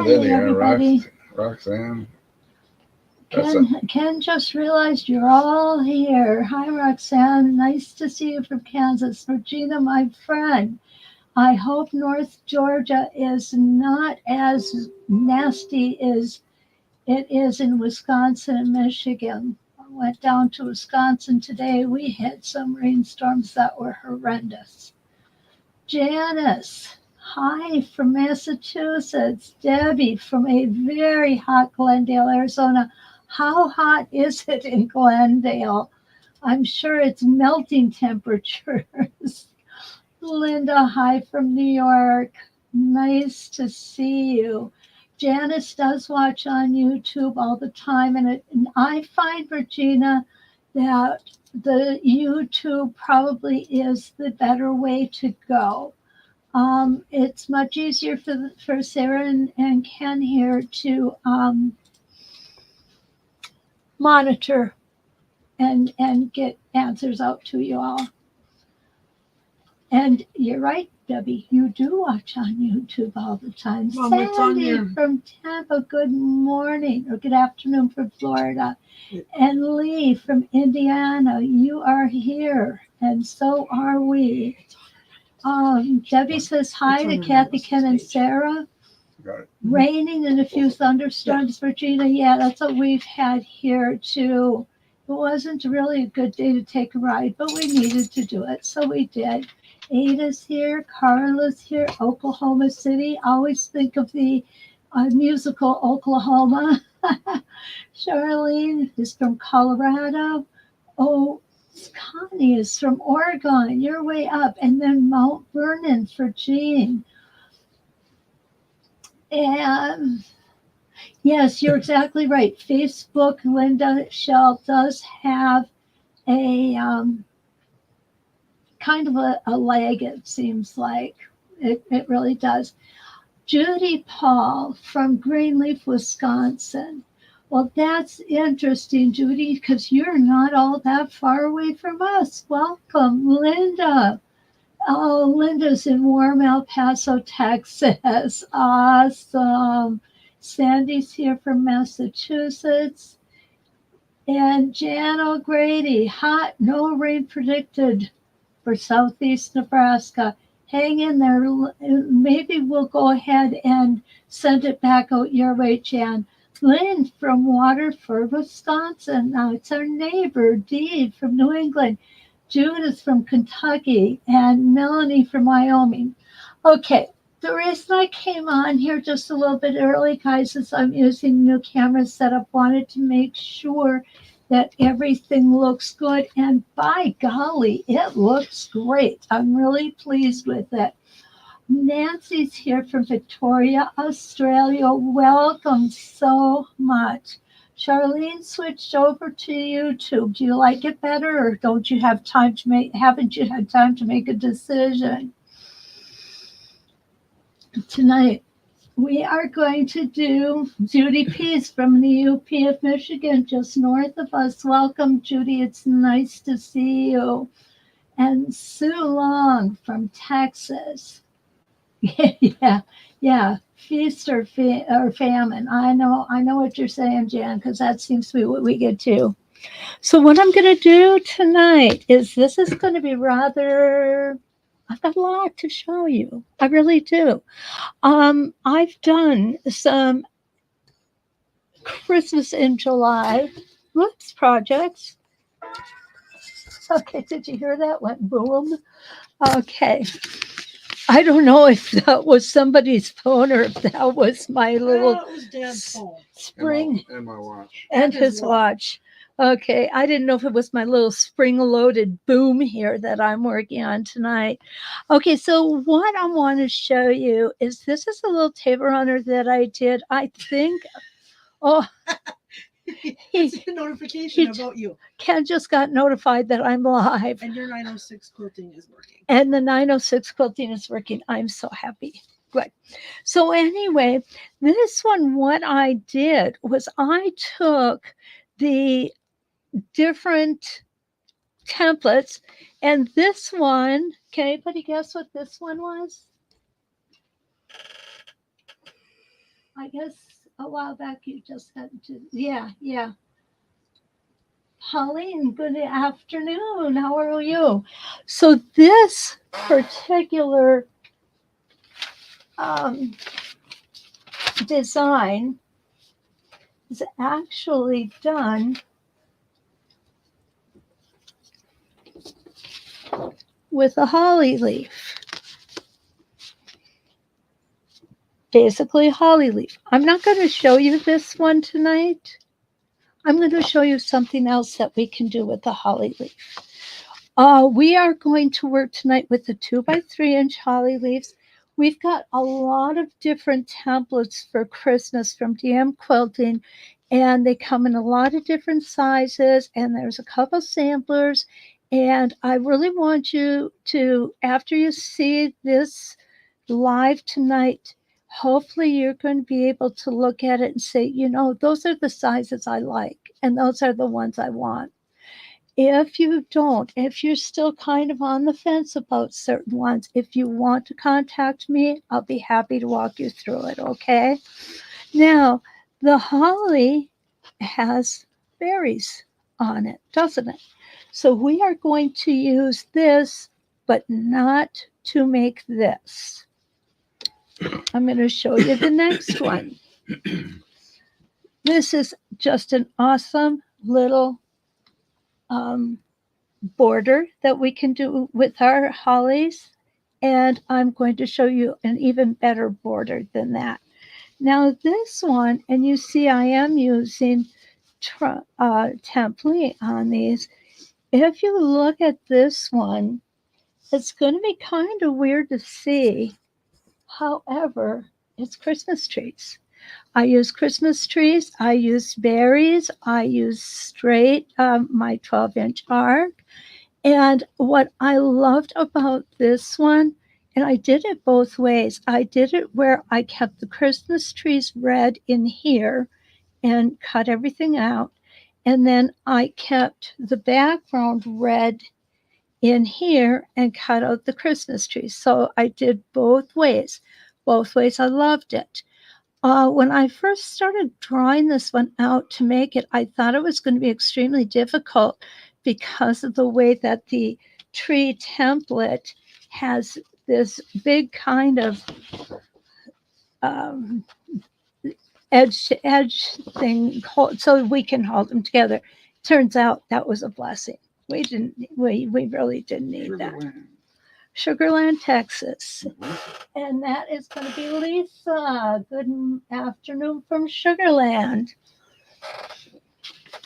Hi, in here, everybody. Roxanne. That's a, Ken just realized you're all here. Hi, Roxanne. Nice to see you from Kansas. Regina, my friend. I hope North Georgia is not as nasty as it is in Wisconsin and Michigan. I went down to Wisconsin today. We had some rainstorms that were horrendous. Janice, hi from Massachusetts. Debbie from a very hot Glendale, Arizona. How hot is it in Glendale? I'm sure it's melting temperatures. Linda, hi from New York. Nice to see you. Janice does watch on YouTube all the time, and I find, Regina, that the YouTube probably is the better way to go. It's much easier for Sarah and Ken here to monitor and get answers out to you all. And you're right, Debbie, you do watch on YouTube all the time. Sandy from Tampa, good morning or good afternoon from Florida. And Lee from Indiana, you are here, and so are we. Debbie says hi to Kathy, Ken, and Sarah. got it. Raining and a few thunderstorms, Virginia. Yeah, that's what we've had here too. It wasn't really a good day to take a ride, but we needed to do it, so we did. Ada's here, Carla's here, Oklahoma City. Always think of the musical Oklahoma. Charlene is from Colorado. Oh, Connie is from Oregon. You're way up. And then Mount Vernon for Jean. And yes, you're exactly right. Facebook, Linda Shell does have a kind of a lag, it seems like. It really does. Judy Paul from Greenleaf, Wisconsin. Well, that's interesting, Judy, because you're not all that far away from us. Welcome, Linda. Oh, Linda's in warm El Paso, Texas. Awesome. Sandy's here from Massachusetts. And Jan O'Grady, hot, no rain predicted for southeast Nebraska. Hang in there. Maybe we'll go ahead and send it back out your way, Jan. Lynn from Waterford, Wisconsin. Now it's our neighbor, Dee from New England. Judith from Kentucky, and Melanie from Wyoming. Okay, the reason I came on here just a little bit early, guys, is I'm using new camera setup. Wanted to make sure that everything looks good, and by golly, it looks great. I'm really pleased with it. Nancy's here from Victoria, Australia. Welcome so much. Charlene switched over to YouTube. Do you like it better, or don't you have time to make? Haven't you had time to make a decision? Tonight, we are going to do Judy Peace from the UP of Michigan, just north of us. Welcome, Judy. It's nice to see you. And Sue Long from Texas. Yeah. Feast or famine. I know what you're saying, Jan, because that seems to be what we get to. So what I'm going to do tonight is this is going to be rather. I've got a lot to show you. I really do. I've done some Christmas in July projects. Okay, did you hear that? Went boom. Okay. I don't know if that was somebody's phone or if that was my little spring and my watch and his watch. Okay, I didn't know if it was my little spring-loaded boom here that I'm working on tonight. Okay, so what I want to show you is this is a little table runner that I did. I think, oh, It's a notification about you. Ken just got notified that I'm live. And your 906 quilting is working. And the 906 quilting is working. I'm so happy. Good. So anyway, this one, what I did was I took the different templates, and this one, can anybody guess what this one was? I guess a while back you just had to, yeah. Pauline, good afternoon. How are you? So this particular design is actually done with a holly leaf. Basically, a holly leaf. I'm not going to show you this one tonight. I'm going to show you something else that we can do with the holly leaf. We are going to work tonight with the 2x3-inch holly leaves. We've got a lot of different templates for Christmas from DM Quilting, and they come in a lot of different sizes, and there's a couple samplers. And I really want you to, after you see this live tonight, hopefully you're going to be able to look at it and say, you know, those are the sizes I like, and those are the ones I want. If you don't, if you're still kind of on the fence about certain ones, if you want to contact me, I'll be happy to walk you through it, okay? Now, the holly has berries on it, doesn't it? So we are going to use this, but not to make this. I'm going to show you the next one. This is just an awesome little border that we can do with our hollies, and I'm going to show you an even better border than that. Now this one, and you see I am using template on these. If you look at this one, it's going to be kind of weird to see. However, it's Christmas trees. I use Christmas trees. I use berries. I use straight, my 12-inch arc. And what I loved about this one, and I did it both ways. I did it where I kept the Christmas trees red in here and cut everything out. And then I kept the background red in here and cut out the Christmas trees. So I did both ways. Both ways, I loved it. When I first started drawing this one out to make it, I thought it was going to be extremely difficult because of the way that the tree template has this big kind of edge to edge thing, so we can hold them together. Turns out that was a blessing. We really didn't need that. Sugarland, Texas. And that is going to be Lisa. Good afternoon from Sugarland.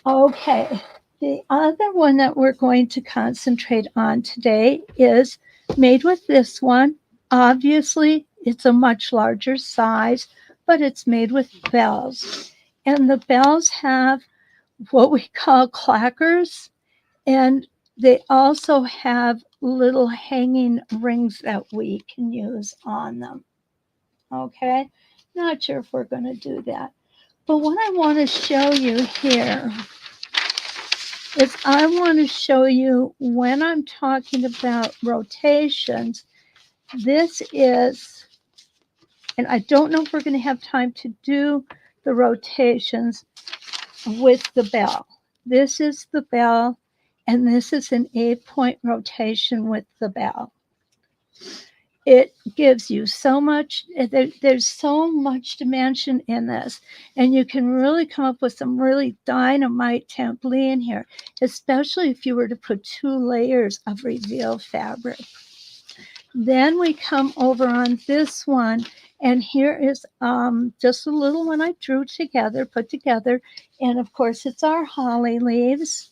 Okay, the other one that we're going to concentrate on today is made with this one. Obviously, it's a much larger size, but it's made with bells. And the bells have what we call clackers, and they also have little hanging rings that we can use on them. Okay, not sure if we're going to do that. But what I want to show you here is I want to show you when I'm talking about rotations, this is, and I don't know if we're going to have time to do the rotations with the bell. This is the bell, and this is an 8-point rotation with the bell. It gives you so much, there's so much dimension in this, and you can really come up with some really dynamite template in here, especially if you were to put 2 layers of reveal fabric. Then we come over on this one, and here is just a little one I drew together, put together, and of course it's our holly leaves.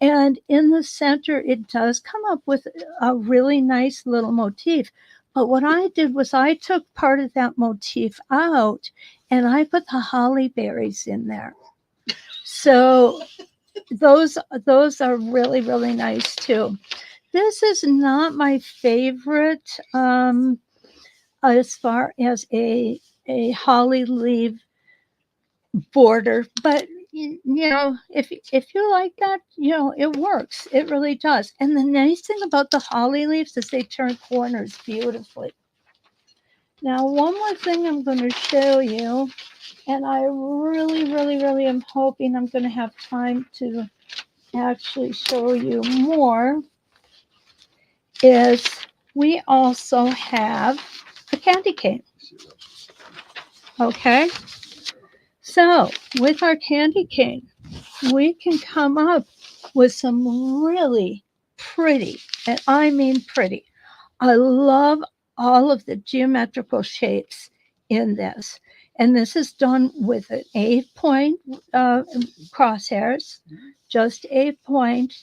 And in the center, it does come up with a really nice little motif. But what I did was I took part of that motif out and I put the holly berries in there. So those are really, really nice too. This is not my favorite as far as a holly leaf border, but you know, if you like that, you know, it works. It really does. And the nice thing about the holly leaves is they turn corners beautifully. Now, one more thing I'm going to show you and I really, really, really am hoping I'm going to have time to actually show you more, is we also have a candy cane. Okay, so with our candy cane, we can come up with some really pretty, and I mean pretty. I love all of the geometrical shapes in this. And this is done with an 8-point crosshairs, just 8 point,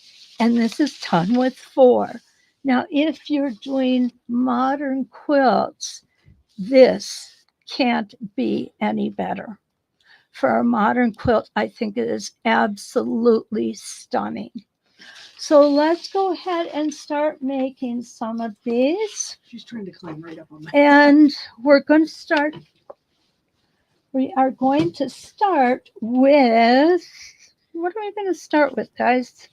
and this is done with 4. Now, if you're doing modern quilts, this can't be any better. For a modern quilt, I think it is absolutely stunning. So let's go ahead and start making some of these. She's trying to climb right up on my. And we're going to start. We are going to start with, what are we going to start with, guys?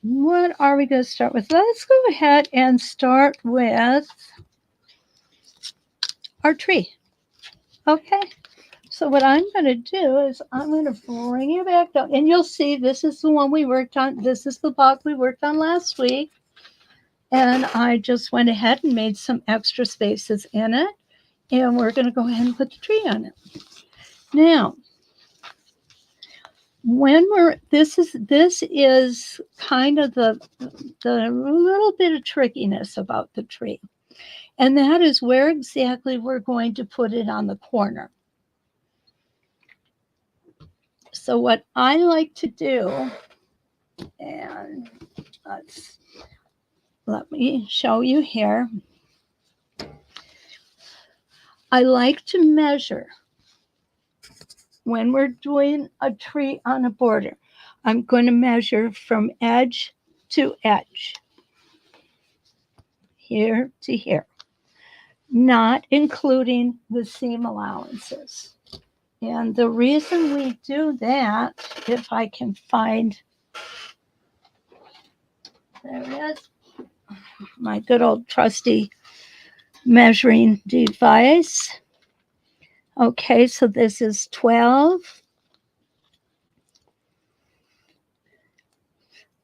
What are we going to start with? Let's go ahead and start with our tree. Okay. So what I'm going to do is I'm going to bring it back down. And you'll see this is the one we worked on. This is the block we worked on last week. And I just went ahead and made some extra spaces in it. And we're going to go ahead and put the tree on it. Now, when this is kind of the little bit of trickiness about the tree. And that is where exactly we're going to put it on the corner. So what I like to do, and let me show you here. I like to measure when we're doing a tree on a border. I'm going to measure from edge to edge, here to here, not including the seam allowances. And the reason we do that, if I can find, there it is, my good old trusty measuring device. Okay, so this is 12.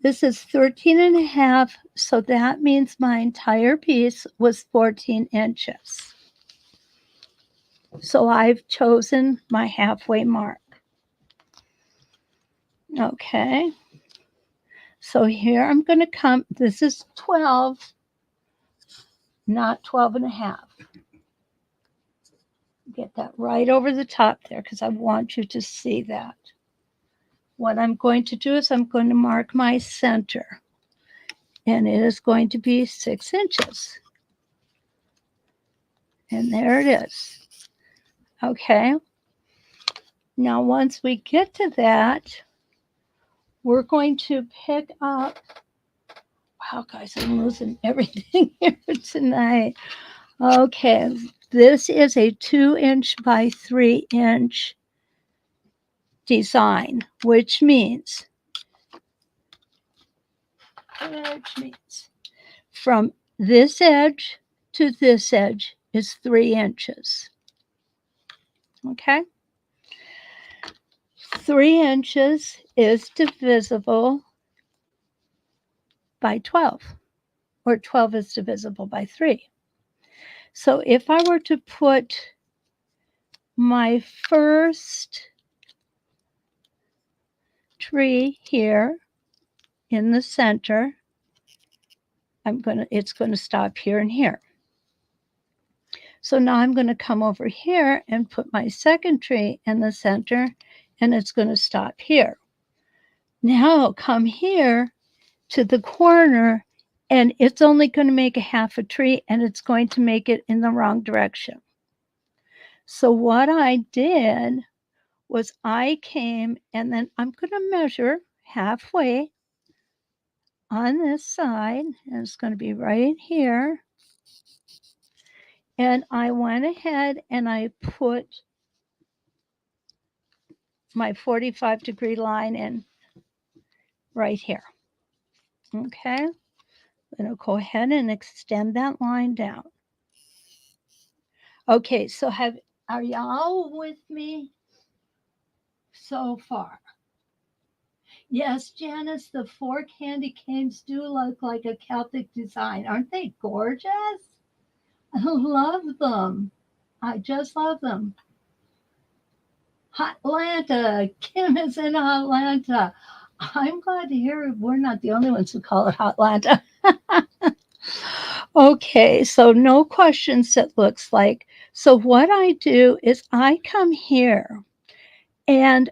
This is 13 and a half, so that means my entire piece was 14 inches. So I've chosen my halfway mark. Okay, so here I'm going to come, this is 12, not 12 and a half. Get that right over the top there because I want you to see that. What I'm going to do is I'm going to mark my center, and it is going to be 6 inches. And there it is. Okay. Now, once we get to that, we're going to pick up, wow, guys, I'm losing everything here tonight. Okay, this is a 2-inch by 3-inch design, which means from this edge to this edge is 3 inches. Okay? 3 inches is divisible by 12, or 12 is divisible by 3. So if I were to put my first tree here in the center, it's going to stop here and here. So now I'm going to come over here and put my second tree in the center, and it's going to stop here. Now I'll come here to the corner, and it's only going to make a half a tree, and it's going to make it in the wrong direction. So what I did was I came, and then I'm going to measure halfway on this side, and it's going to be right here. And I went ahead and I put my 45-degree line in right here. Okay, I'm going to go ahead and extend that line down. Okay, so Are y'all with me so far? Yes, Janice, the 4 candy canes do look like a Celtic design. Aren't they gorgeous? I love them. I just love them. Hotlanta. Kim is in Hotlanta. I'm glad to hear we're not the only ones who call it Hotlanta. Okay, so no questions, it looks like. So what I do is I come here and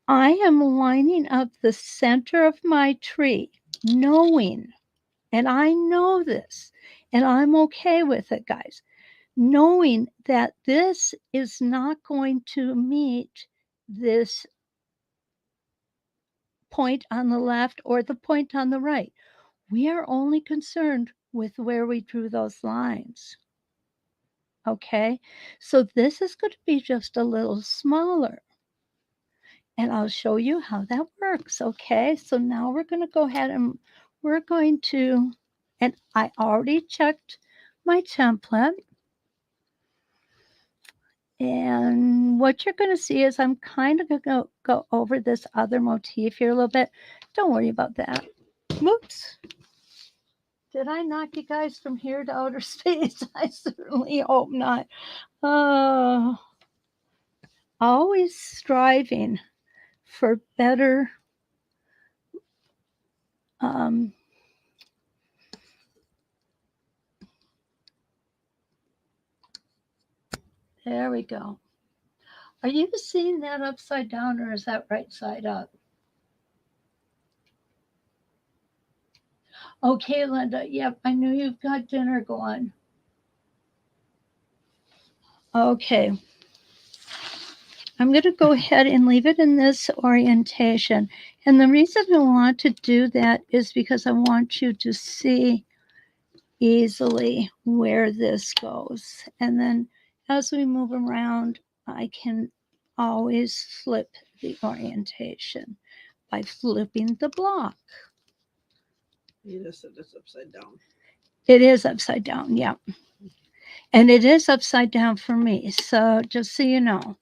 I am lining up the center of my tree, knowing, and I know this, and I'm okay with it, guys, knowing that this is not going to meet this point on the left or the point on the right. We are only concerned with where we drew those lines. Okay, so this is going to be just a little smaller. And I'll show you how that works. Okay, so now we're going to go ahead and we're going to, and I already checked my template. And what you're going to see is I'm kind of going to go over this other motif here a little bit. Don't worry about that. Whoops. Did I knock you guys from here to outer space? I certainly hope not. Always striving for better there we go. Are you seeing that upside down or is that right side up? Okay, Linda. Yep, I knew you've got dinner going. Okay. I'm going to go ahead and leave it in this orientation. And the reason I want to do that is because I want you to see easily where this goes. And then as we move around, I can always flip the orientation by flipping the block. You just said it's upside down. It is upside down, yeah. And it is upside down for me. So just so you know,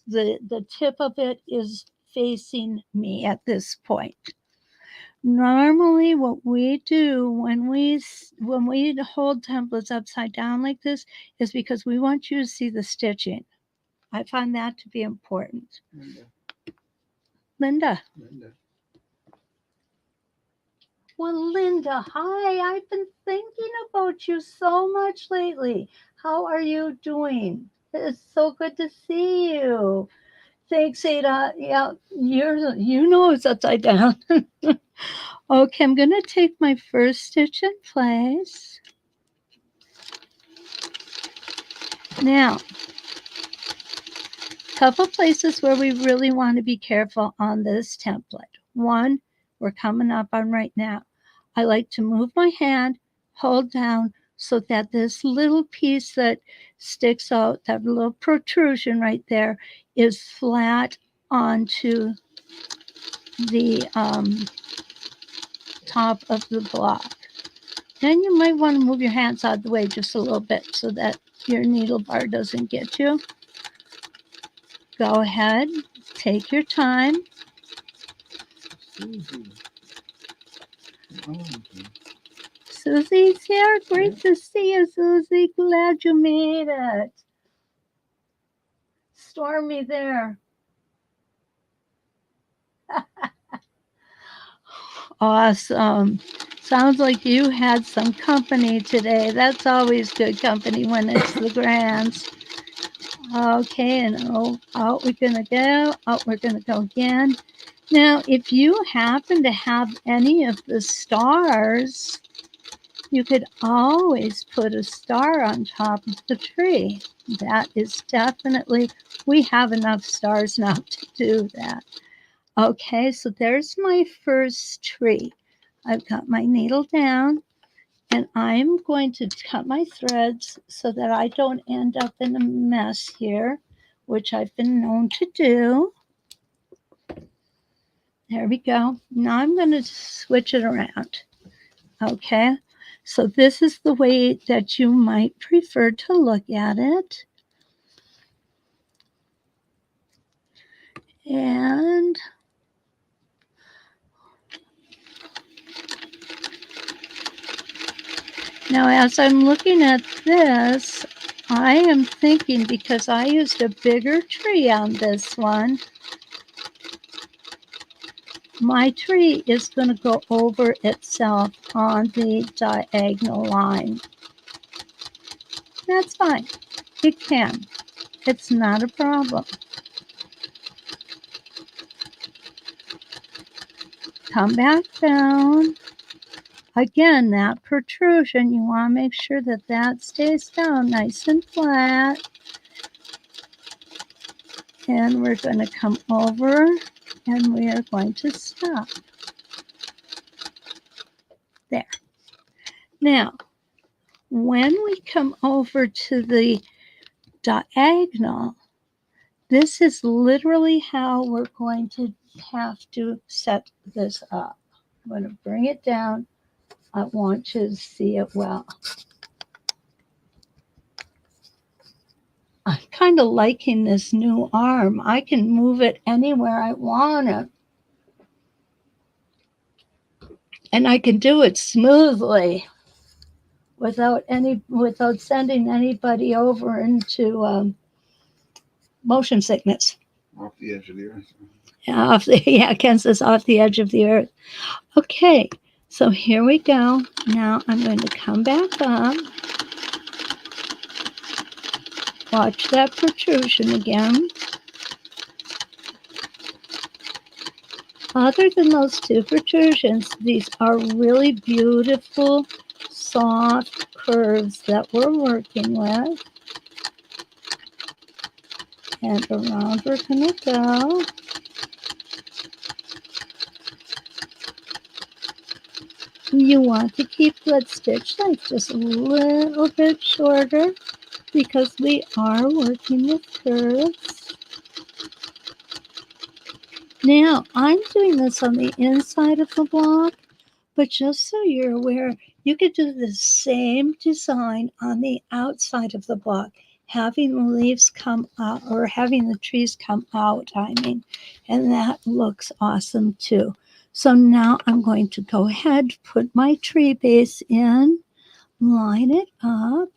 the tip of it is facing me at this point. Normally what we do when we hold templates upside down like this is because we want you to see the stitching. I find that to be important. Linda. Well, Linda, hi. I've been thinking about you so much lately. How are you doing? It's so good to see you. Thanks, Ada. Yeah, you know it's upside down. Okay, I'm going to take my first stitch in place. Now, a couple places where we really want to be careful on this template. One, we're coming up on right now. I like to move my hand, hold down so that this little piece that sticks out, that little protrusion right there, is flat onto the top of the block. Then you might want to move your hands out of the way just a little bit so that your needle bar doesn't get you. Go ahead, take your time. Susie's here. Great to see you, Susie. Glad you made it. Stormy there. Awesome. Sounds like you had some company today. That's always good company when it's the grands. Okay, and out we're going to go. Out we're going to go again. Now, if you happen to have any of the stars, you could always put a star on top of the tree. That is definitely, we have enough stars now to do that. Okay, so there's my first tree. I've got my needle down and I'm going to cut my threads so that I don't end up in a mess here, which I've been known to do. There we go. Now I'm going to switch it around. Okay, so this is the way that you might prefer to look at it. And now as I'm looking at this, I am thinking, because I used a bigger tree on this one, my tree is going to go over itself on the diagonal line. That's fine. It can. It's not a problem. Come back down. Again, that protrusion, you want to make sure that that stays down nice and flat. And we're going to come over and we are going to stop. There. Now, when we come over to the diagonal, this is literally how we're going to have to set this up. I'm going to bring it down. I want you to see it well. I'm kind of liking this new arm. I can move it anywhere I want it. And I can do it smoothly without sending anybody over into motion sickness. Off the edge of the earth. Ken says off the edge of the earth. Okay, so here we go. Now I'm going to come back up. Watch that protrusion again. Other than those two protrusions, these are really beautiful, soft curves that we're working with. And around we're going to go. You want to keep that stitch length just a little bit shorter because we are working with curves. Now, I'm doing this on the inside of the block, but just so you're aware, you could do the same design on the outside of the block, having the leaves come out, or having the trees come out, and that looks awesome too. So now I'm going to go ahead, put my tree base in, line it up,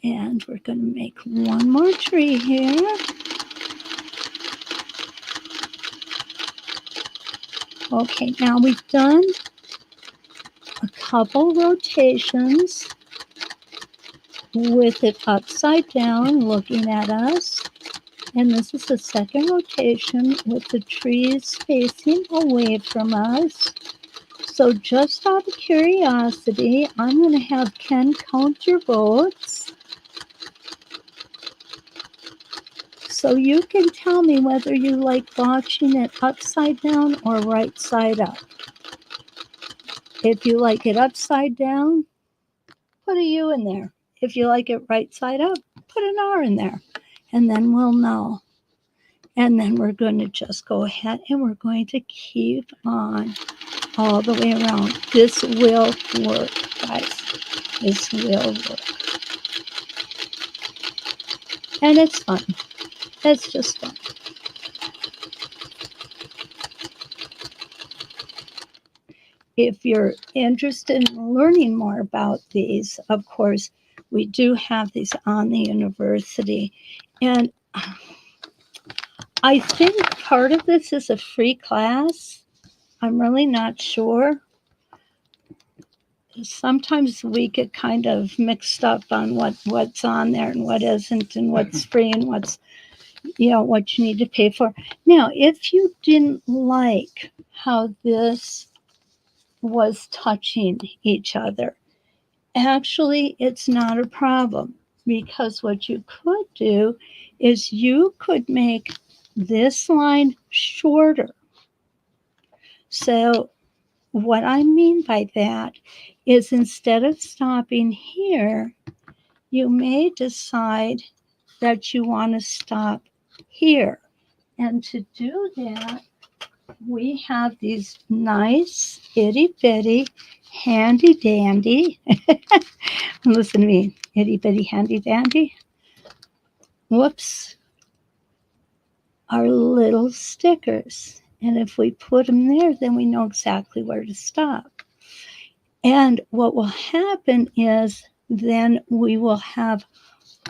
and we're going to make one more tree here. Okay, now we've done a couple rotations with it upside down looking at us. And this is the second rotation with the trees facing away from us. So just out of curiosity, I'm going to have Ken count your votes. So you can tell me whether you like watching it upside down or right side up. If you like it upside down, put a U in there. If you like it right side up, put an R in there. And then we'll know. And then we're going to just go ahead and we're going to keep on all the way around. This will work, guys. This will work. And it's fun. It's just fun. If you're interested in learning more about these, of course, we do have these on the university. And I think part of this is a free class. I'm really not sure. Sometimes we get kind of mixed up on what's on there and what isn't, and what's free and what's, what you need to pay for. Now, if you didn't like how this was touching each other, actually, it's not a problem, because what you could do is you could make this line shorter. So what I mean by that is, instead of stopping here, you may decide that you want to stop here. And to do that, we have these nice itty bitty handy dandy. Listen to me, itty bitty handy dandy. Whoops. our little stickers. And if we put them there, then we know exactly where to stop. And what will happen is then we will have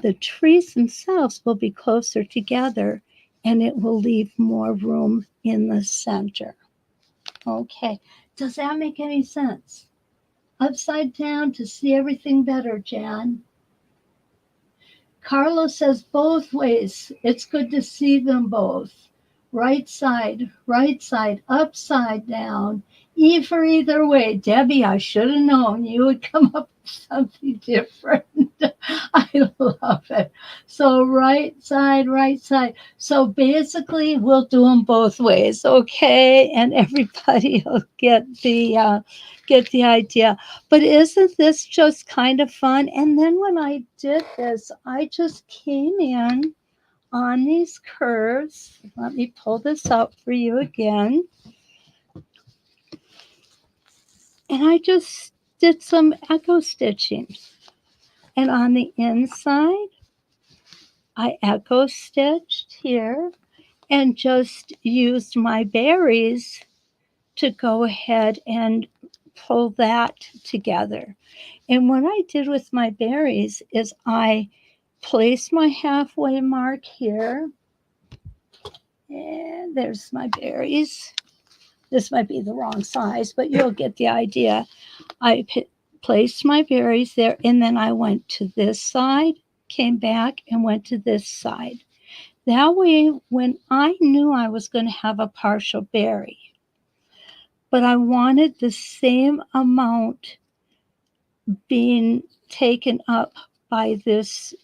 the trees themselves will be closer together, and it will leave more room in the center. Okay, does that make any sense? Upside down to see everything better, Jan. Carlos says both ways. It's good to see them both. Right side, upside down. E for either way. Debbie, I should have known you would come up with something different. I love it. So right side, right side. So basically, we'll do them both ways, okay? And everybody will get the idea. But isn't this just kind of fun? And then when I did this, I just came in on these curves. Let me pull this out for you again. And I just did some echo stitching. And on the inside, I echo stitched here and just used my berries to go ahead and pull that together. And what I did with my berries is I placed my halfway mark here. And there's my berries. This might be the wrong size, but you'll get the idea. I placed my berries there, and then I went to this side, came back, and went to this side. That way, when I knew I was going to have a partial berry, but I wanted the same amount being taken up by this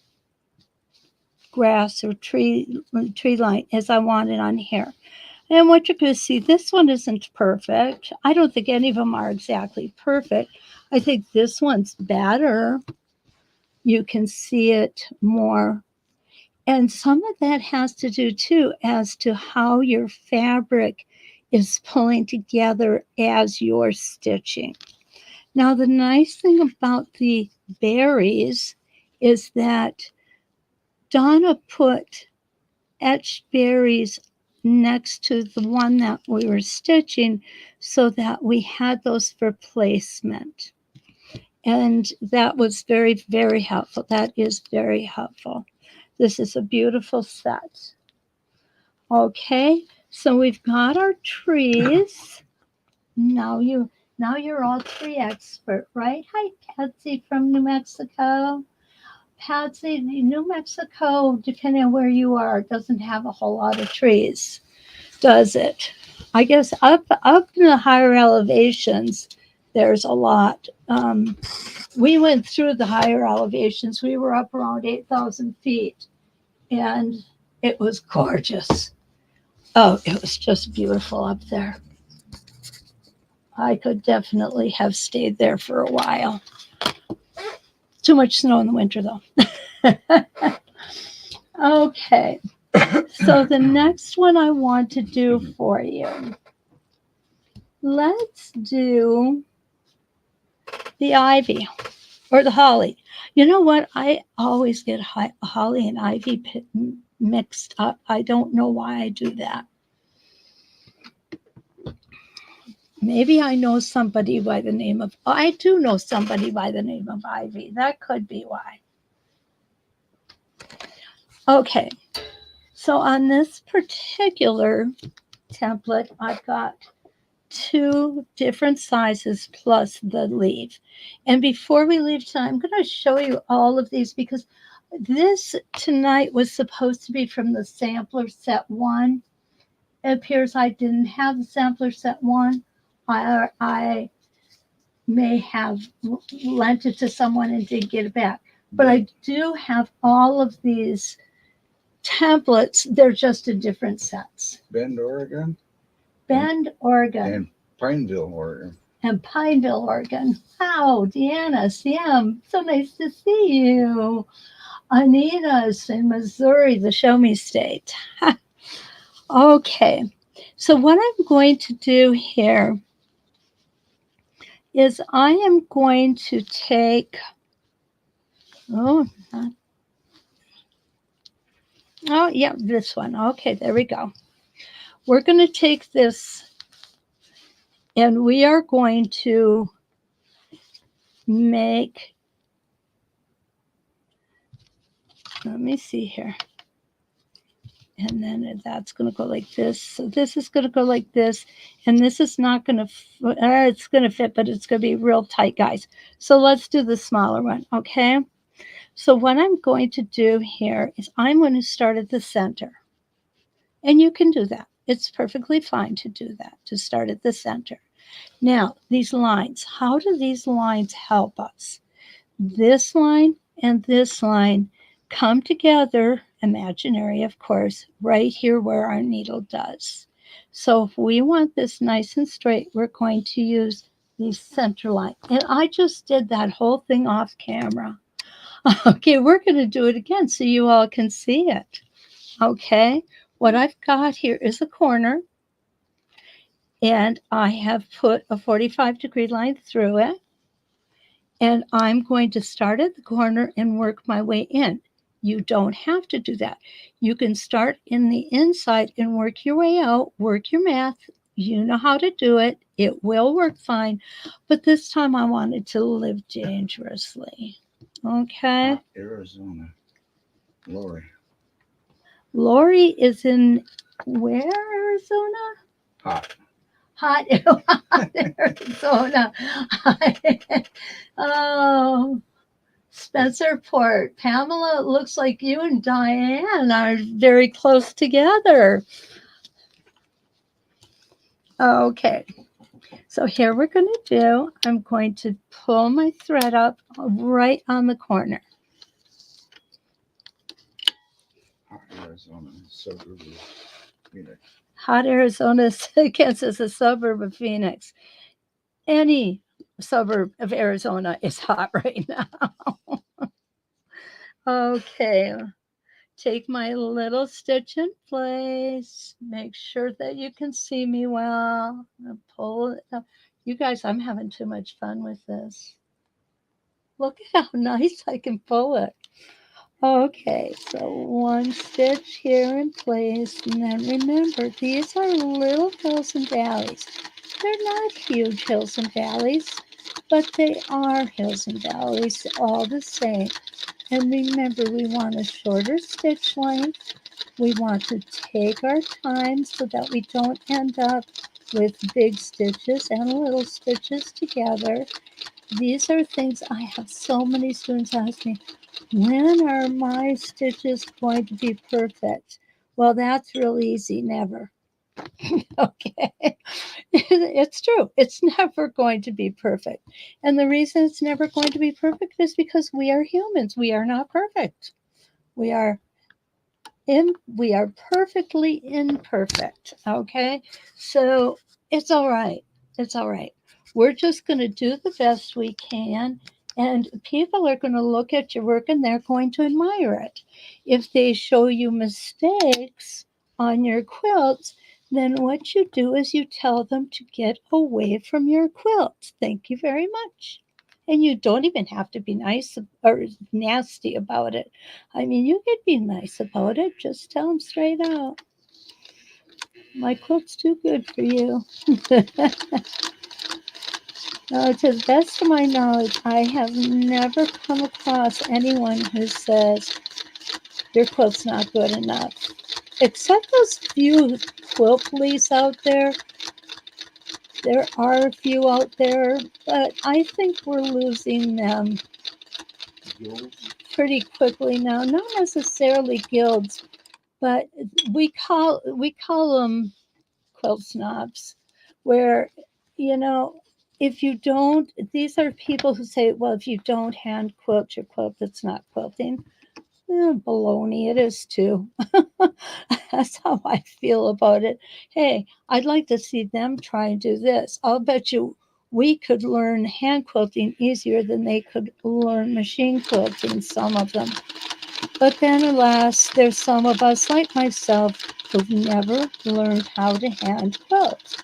grass or tree line as I wanted on here. And what you're going to see, this one isn't perfect. I don't think any of them are exactly perfect. I think this one's better. You can see it more. And some of that has to do too as to how your fabric is pulling together as you're stitching. Now, the nice thing about the berries is that Donna put etched berries next to the one that we were stitching so that we had those for placement. And that was very, very helpful. That is very helpful. This is a beautiful set. Okay, so we've got our trees. Now you're all tree expert, right? Hi, Patsy from New Mexico. Patsy, New Mexico, depending on where you are, doesn't have a whole lot of trees, does it? I guess up in the higher elevations, there's a lot. We went through the higher elevations. We were up around 8,000 feet, and it was gorgeous. Oh, it was just beautiful up there. I could definitely have stayed there for a while. Too much snow in the winter, though. Okay, so the next one I want to do for you, let's do the ivy or the holly. You know what? I always get holly and ivy mixed up. I don't know why I do that. Maybe I know somebody by the name of, I do know somebody by the name of Ivy. That could be why. Okay, so on this particular template, I've got 2 different sizes plus the leaf. And before we leave tonight, I'm going to show you all of these because this tonight was supposed to be from the sampler set 1. It appears I didn't have the sampler set 1. I may have lent it to someone and didn't get it back. But I do have all of these templates. They're just in different sets. Bend, Oregon. Bend, Oregon. And Pineville, Oregon. And Pineville, Oregon. Wow, Deanna, Sam, so nice to see you. Anita's in Missouri, the Show Me State. Okay, so what I'm going to do here is I am going to take, Oh, yeah, this one. Okay, there we go. We're going to take this and we are going to make, let me see here. And then that's going to go like this. So this is going to go like this. And this is not going to, it's going to fit, but it's going to be real tight, guys. So let's do the smaller one, okay? So what I'm going to do here is I'm going to start at the center. And you can do that. It's perfectly fine to do that, to start at the center. Now, these lines, how do these lines help us? This line and this line come together, imaginary, of course, right here where our needle does. So if we want this nice and straight, we're going to use the center line. And I just did that whole thing off camera. Okay, we're going to do it again so you all can see it. Okay, what I've got here is a corner. And I have put a 45-degree line through it. And I'm going to start at the corner and work my way in. You don't have to do that. You can start in the inside and work your way out, work your math. You know how to do it. It will work fine. But this time I wanted to live dangerously. Okay. Hot Arizona. Lori. Lori is in where, Arizona? Hot. Hot Arizona. Oh, Spencerport. Pamela, it looks like you and Diane are very close together. Okay, so here we're going to do, I'm going to pull my thread up right on the corner. Hot Arizona. Suburb of Phoenix. Hot Arizona, Kansas, a suburb of Phoenix. Any suburb of Arizona is hot right now. Okay, take my little stitch in place. Make sure that you can see me well. And pull it up. You guys, I'm having too much fun with this. Look at how nice I can pull it. Okay, so one stitch here in place. And then remember, these are little hills and valleys. They're not huge hills and valleys, but they are hills and valleys all the same. And remember, we want a shorter stitch length. We want to take our time so that we don't end up with big stitches and little stitches together. These are things I have so many students ask me, when are my stitches going to be perfect? Well, that's real easy, never. Okay, it's true. It's never going to be perfect. And the reason it's never going to be perfect is because we are humans. We are not perfect. We are perfectly imperfect. Okay, so it's all right. It's all right. We're just going to do the best we can, and people are going to look at your work and they're going to admire it. If they show you mistakes on your quilts, then what you do is you tell them to get away from your quilt. Thank you very much. And you don't even have to be nice or nasty about it. I mean, you could be nice about it. Just tell them straight out. My quilt's too good for you. No, to the best of my knowledge, I have never come across anyone who says your quilt's not good enough. Except those few quilt police out there. There are a few out there, but I think we're losing them pretty quickly now. Not necessarily guilds, but we call them quilt snobs, where, you know, if you don't, these are people who say, well, if you don't hand quilt your quilt, it's not quilting. Baloney, it is too. That's how I feel about it. Hey, I'd like to see them try and do this. I'll bet you we could learn hand quilting easier than they could learn machine quilting, some of them. But then, alas, there's some of us, like myself, who've never learned how to hand quilt.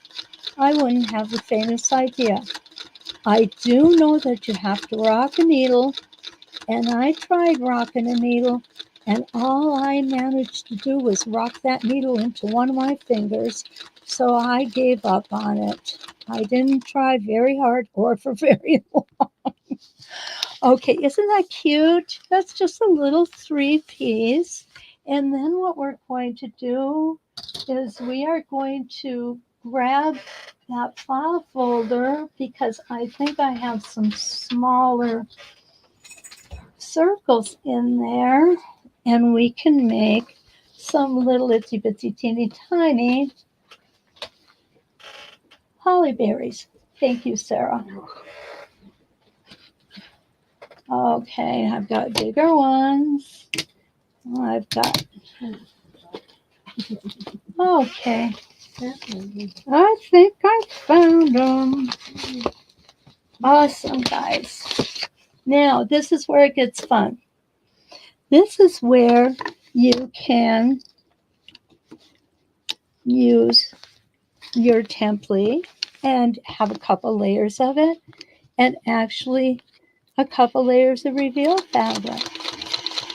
I wouldn't have the faintest idea. I do know that you have to rock a needle, and I tried rocking a needle, And all I managed to do was rock that needle into one of my fingers. So I gave up on it. I didn't try very hard or for very long. Okay, isn't that cute? That's just a little 3-piece. And then what we're going to do is we are going to grab that file folder because I think I have some smaller circles in there, and we can make some little itsy bitsy teeny tiny holly berries. Thank you, Sarah. Okay, I've got bigger ones. I've got. Okay, I think I found them. Awesome, guys. Now, this is where it gets fun. This is where you can use your template and have a couple layers of it, and actually a couple layers of reveal fabric.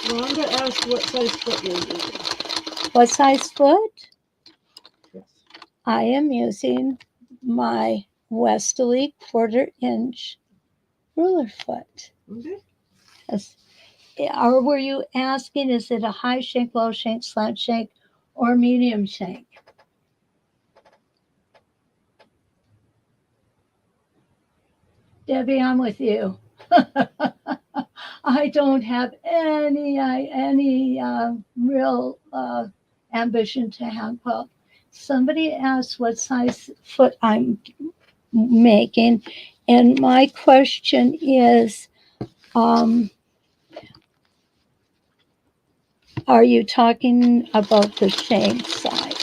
Rhonda asked what size foot you're using. What size foot? Yes. I am using my Westerly 1/4 inch ruler foot. Okay. Yes. Or were you asking, is it a high shank, low shank, slant shank, or medium shank? Debbie, I'm with you. I don't have any real ambition to hand quilt. Somebody asked what size foot I'm making, and my question is, are you talking about the shank size?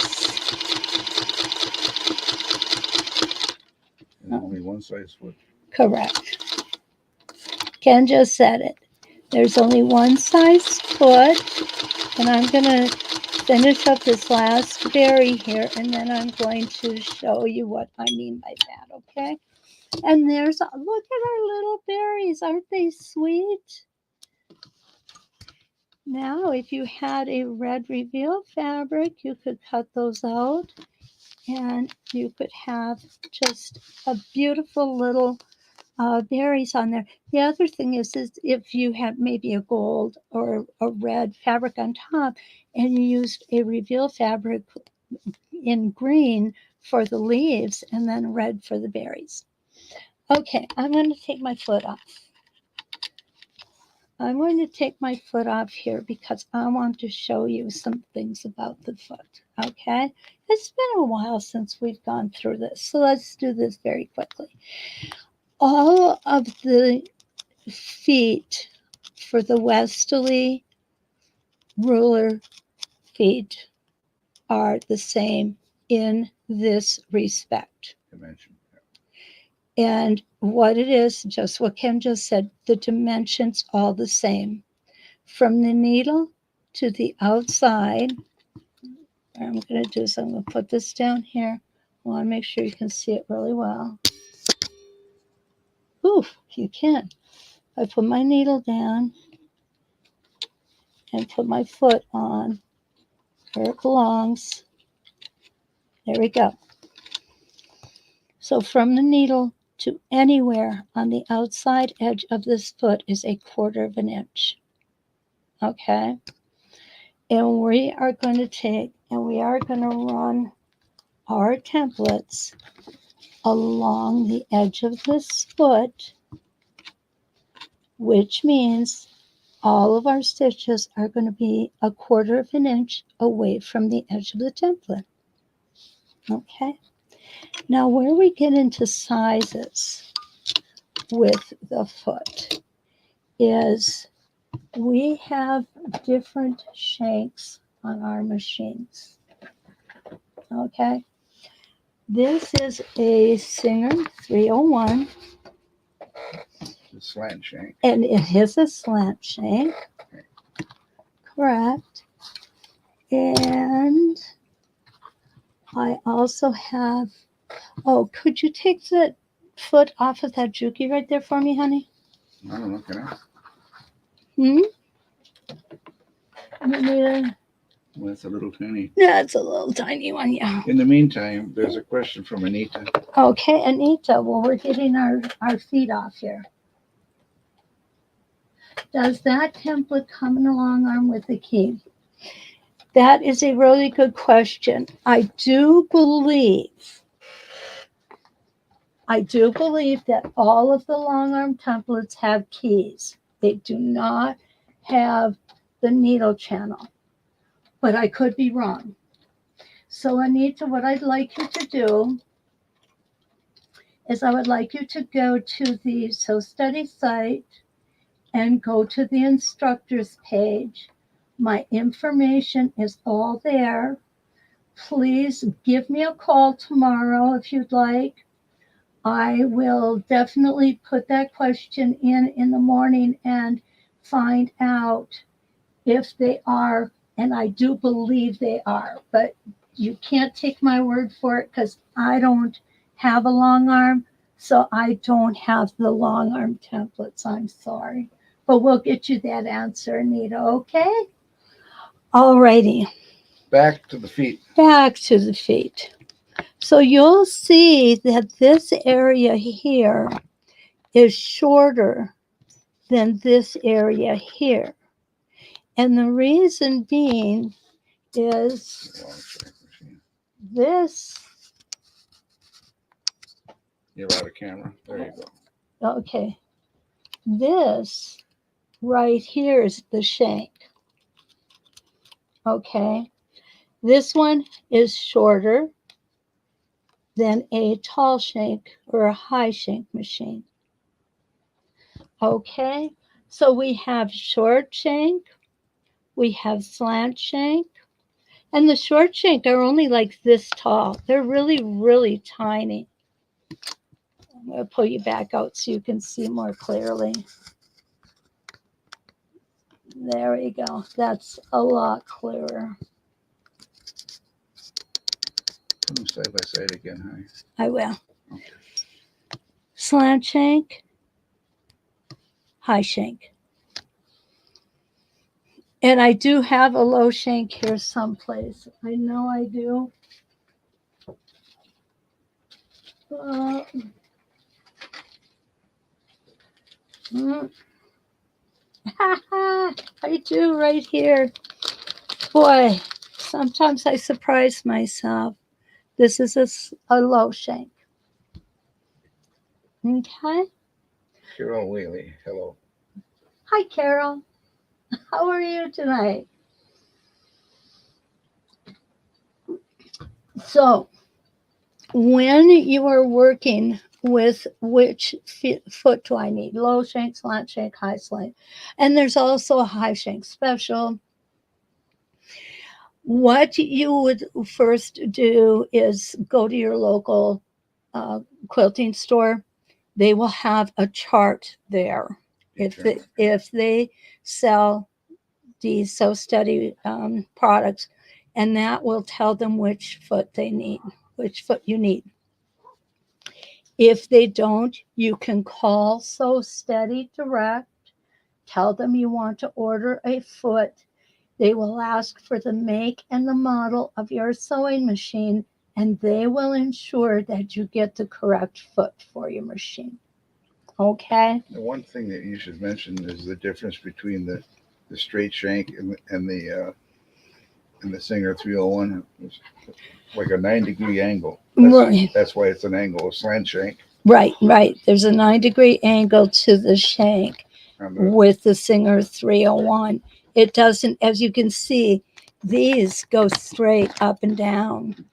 There's only one size foot. Correct. Ken just said it. There's only one size foot, and I'm going to finish up this last berry here, and then I'm going to show you what I mean by that, okay? And look at our little berries. Aren't they sweet? Now, if you had a red reveal fabric, you could cut those out, and you could have just a beautiful little berries on there. The other thing is if you have maybe a gold or a red fabric on top and you used a reveal fabric in green for the leaves and then red for the berries. Okay, I'm going to take my foot off. I'm going to take my foot off here because I want to show you some things about the foot. Okay, it's been a while since we've gone through this, so let's do this very quickly. All of the feet for the Westerly ruler feet are the same in this respect. Dimension. And what it is, just what Ken just said, the dimensions all the same. From the needle to the outside, what I'm going to do is I'm going to put this down here. I want to make sure you can see it really well. Oof, you can. I put my needle down and put my foot on where it belongs. There we go. So from the needle to anywhere on the outside edge of this foot is 1/4 inch. Okay. And we are going to take and we are going to run our templates along the edge of this foot, which means all of our stitches are going to be 1/4 inch away from the edge of the template. Okay. Now, where we get into sizes with the foot is we have different shanks on our machines. Okay. This is a Singer 301. The slant shank. And it is a slant shank. Correct. And I also have, could you take the foot off of that Juki right there for me, honey? I'm looking at. Anita? Well, it's a little tiny. Yeah, it's a little tiny one, yeah. In the meantime, there's a question from Anita. Okay, Anita, well, we're getting our feet off here. Does that template come in a long arm with the key? That is a really good question. I do believe that all of the long arm templates have keys. They do not have the needle channel, but I could be wrong. So Anita, what I'd like you to do is I would like you to go to the So Study site and go to the instructors page. My information is all there. Please give me a call tomorrow if you'd like. I will definitely put that question in the morning and find out if they are, and I do believe they are, but you can't take my word for it because I don't have a long arm, so I don't have the long arm templates. I'm sorry, but we'll get you that answer, Anita, okay? All righty. Back to the feet. Back to the feet. So you'll see that this area here is shorter than this area here. And the reason being is Long shank machine. this, You're out of camera. There you go. okay, this right here is the shank. Okay, this one is shorter than a tall shank or a high shank machine. Okay, so we have short shank, we have slant shank, and the short shank are only like this tall. They're really, really tiny. I'm going to pull you back out so you can see more clearly. There we go. That's a lot clearer. Put them side by side again, honey. I will. Okay. Slant shank, high shank. And I do have a low shank here someplace. I know I do. I do right here. Boy, sometimes I surprise myself. This is a low shank. Okay. Carol Whaley, hello. Hi, Carol. How are you tonight? So, when you are working with which foot do I need? Low shank, slant shank, high shank. And there's also a high shank special. What you would first do is go to your local quilting store. They will have a chart there. If they sell these So Study products, and that will tell them which foot they need, which foot you need. If they don't, you can call So Steady direct, tell them you want to order a foot. They will ask for the make and the model of your sewing machine, and they will ensure that you get the correct foot for your machine. Okay? The one thing that you should mention is the difference between the straight shank and the Singer 301. It's like a 9-degree angle. Right. That's why it's an angle of slant shank. Right. There's a 9-degree angle to the shank with the Singer 301. It doesn't, as you can see, these go straight up and down.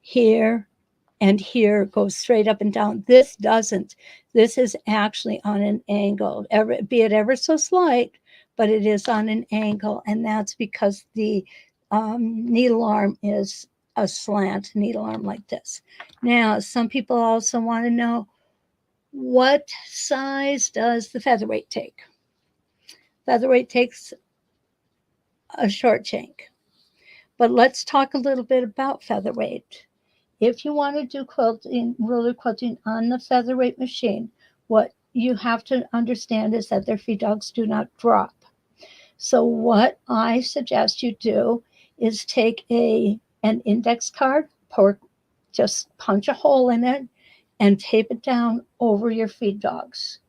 Here and here goes straight up and down. This doesn't. This is actually on an angle, be it ever so slight, but it is on an angle, and that's because the needle arm is a slant needle arm like this. Now, some people also want to know, what size does the featherweight take? Featherweight takes a short shank. But let's talk a little bit about featherweight. If you want to do quilting, roller quilting on the featherweight machine, what you have to understand is that their feed dogs do not drop. So what I suggest you do is take an index card, just punch a hole in it and tape it down over your feed dogs.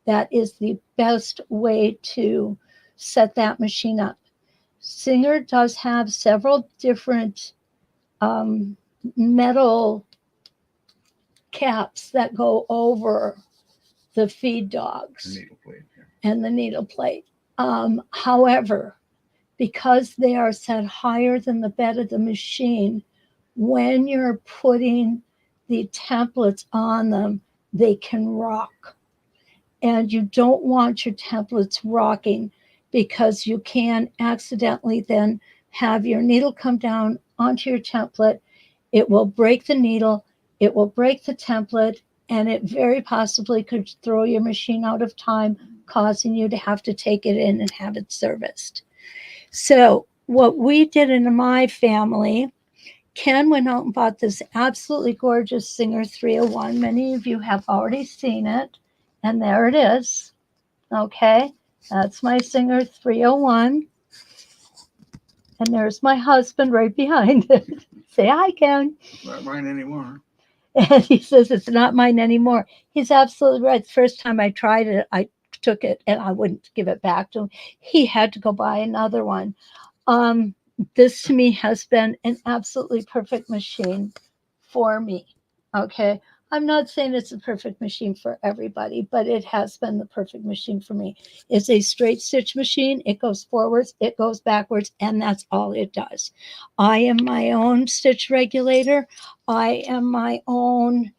That is the best way to set that machine up. Singer does have several different metal caps that go over the feed dogs The needle plate. Yeah. and the needle plate. However, because they are set higher than the bed of the machine, when you're putting the templates on them, they can rock. And you don't want your templates rocking because you can accidentally then have your needle come down onto your template. It will break the needle, it will break the template, and it very possibly could throw your machine out of time, causing you to have to take it in and have it serviced. So, what we did in my family, Ken went out and bought this absolutely gorgeous Singer 301. Many of you have already seen it, and there it is. Okay, that's my Singer 301. And there's my husband right behind it. Say hi, Ken. Not mine anymore. And he says it's not mine anymore. He's absolutely right. The first time I tried it, I took it and I wouldn't give it back to him. He had to go buy another one. This to me has been an absolutely perfect machine for me. Okay. I'm not saying it's a perfect machine for everybody, but it has been the perfect machine for me. It's a straight stitch machine. It goes forwards, it goes backwards, and that's all it does. I am my own stitch regulator. I am my own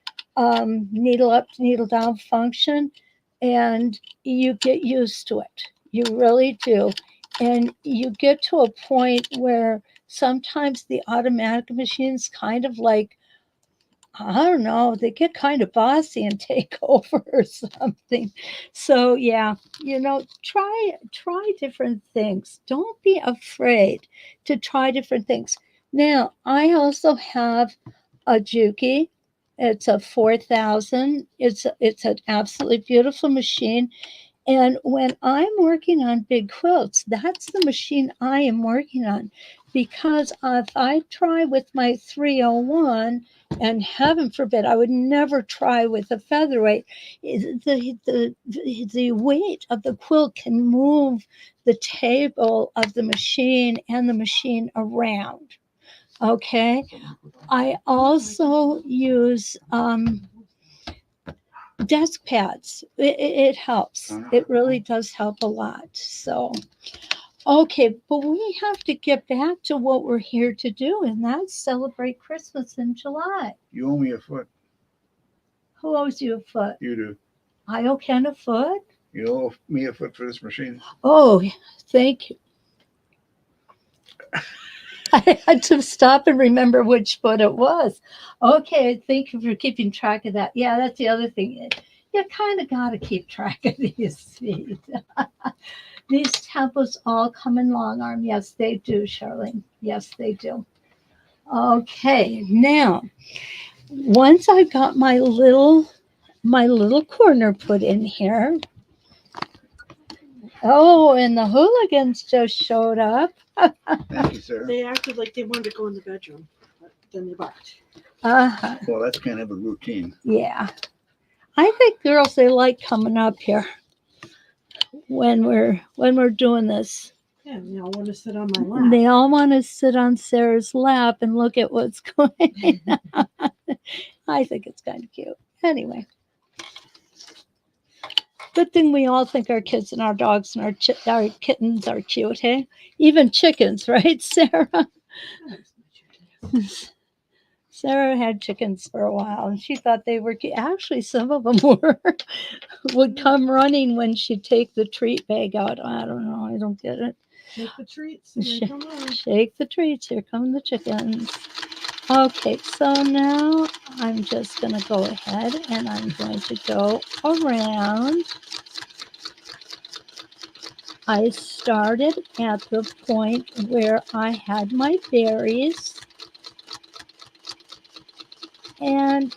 needle up, needle down function, and you get used to it. You really do. And you get to a point where sometimes the automatic machines kind of like, I don't know, they get kind of bossy and take over or something. So yeah, try different things. Don't be afraid to try different things. Now, I also have a Juki. It's a 4000. It's an absolutely beautiful machine. And when I'm working on big quilts, that's the machine I am working on. Because if I try with my 301, and heaven forbid, I would never try with a featherweight, the weight of the quilt can move the table of the machine and the machine around. Okay. I also use desk pads. It helps. It really does help a lot. So, okay, but we have to get back to what we're here to do, and that's celebrate Christmas in July. You owe me a foot. Who owes you a foot? You do. I owe Ken a foot? You owe me a foot for this machine. Oh, thank you. I had to stop and remember which foot it was. Okay, thank you for keeping track of that. Yeah, that's the other thing. You kind of got to keep track of these feet. These templates all come in long arm. Yes, they do, Charlene. Yes, they do. Okay, now, once I got my little corner put in here. Oh, and the hooligans just showed up. Thank you, sir. They acted like they wanted to go in the bedroom, but then they barked. Uh-huh. Well, that's kind of a routine. Yeah. I think girls, they like coming up here when we're doing this. Yeah, and they all want to sit on my lap. They all want to sit on Sarah's lap and look at what's going on. I think it's kind of cute. Anyway. Good thing we all think our kids and our dogs and our kittens are cute, hey? Even chickens, right, Sarah? Sarah had chickens for a while, and she thought they were cute. Actually, some of them would come running when she'd take the treat bag out. I don't know. I don't get it. Shake the treats. Here they come on. Shake the treats. Here come the chickens. Okay, so now I'm just going to go ahead and I'm going to go around. I started at the point where I had my berries. And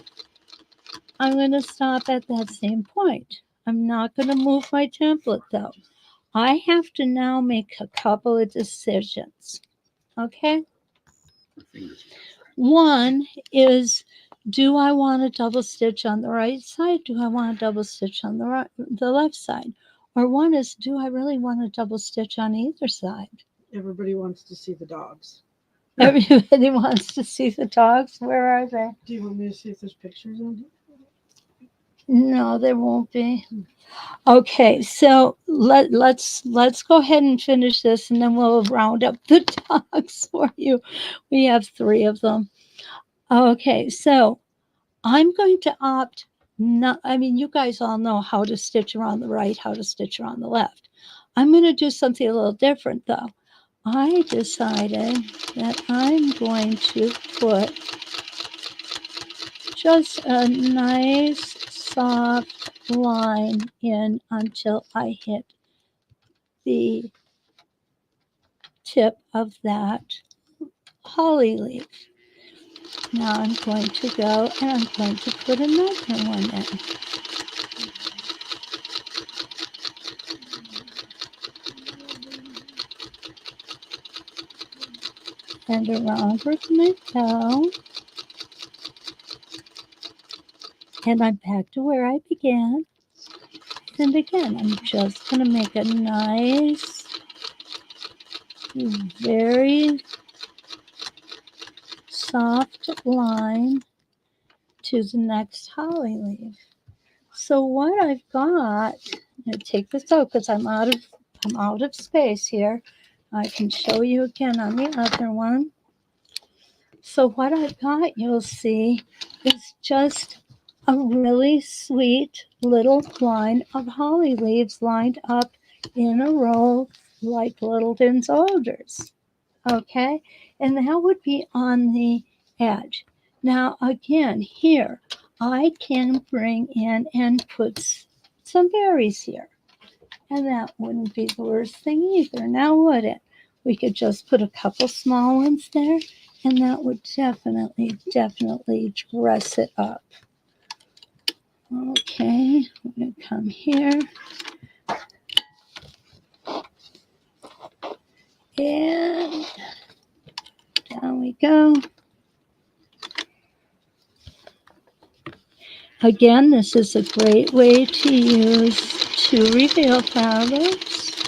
I'm going to stop at that same point. I'm not going to move my template though. I have to now make a couple of decisions. Okay. Fingers. One is, do I want a double stitch on the right side? Do I want a double stitch on the left side? Or one is, do I really want a double stitch on either side? Everybody wants to see the dogs. Everybody wants to see the dogs. Where are they? Do you want me to see if there's pictures on here? No, there won't be. Okay, so let's go ahead and finish this, and then we'll round up the dogs for you. We have 3 of them. Okay, so I'm going to opt not. I mean, you guys all know how to stitch around the right, how to stitch around the left. I'm going to do something a little different, though. I decided that I'm going to put just a nice soft line in until I hit the tip of that holly leaf. Now I'm going to go and I'm going to put another one in. And around we're going to go. And I'm back to where I began. And again, I'm just going to make a nice, very soft line to the next holly leaf. So what I've got, I'm going to take this out because I'm out of space here. I can show you again on the other one. So what I've got, you'll see, is just a really sweet little line of holly leaves lined up in a row like Littleton's alders. Okay, and that would be on the edge. Now again, here I can bring in and put some berries here, and that wouldn't be the worst thing either, now would it? We could just put a couple small ones there, and that would definitely dress it up. Okay, I'm going to come here. And down we go. Again, this is a great way to use 2 reveal fabrics.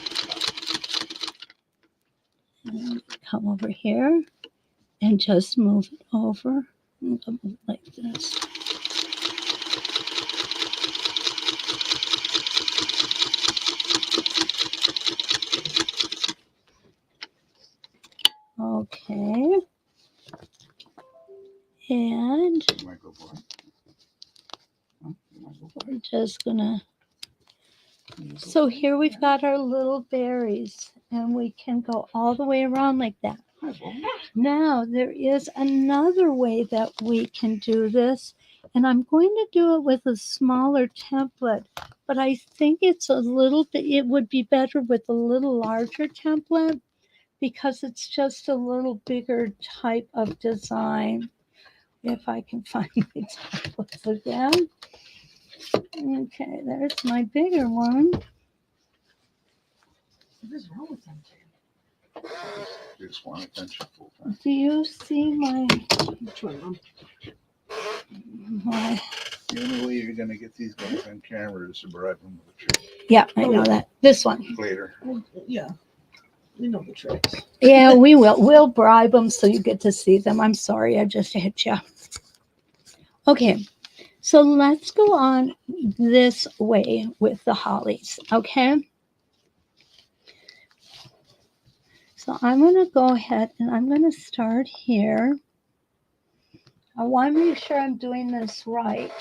And come over here and just move it over and go like this. Okay. And we're just gonna, so here we've got our little berries, and we can go all the way around like that. Now there is another way that we can do this, and I'm going to do it with a smaller template, but I think it's a little bit, it would be better with a little larger template because it's just a little bigger type of design. If I can find my templates again. Okay, there's my bigger one. What is wrong with them? You just want attention full time. Do you see my Which one, Mom? The only way you're going to get these guys on camera is to bribe them with a trick Yeah, I know that. This one. later. Yeah, we know the tricks. Yeah, we will. We'll bribe them so you get to see them. I'm sorry, I just hit you. Okay, so let's go on this way with the hollies, okay? So I'm going to go ahead and I'm going to start here. I want to make sure I'm doing this right,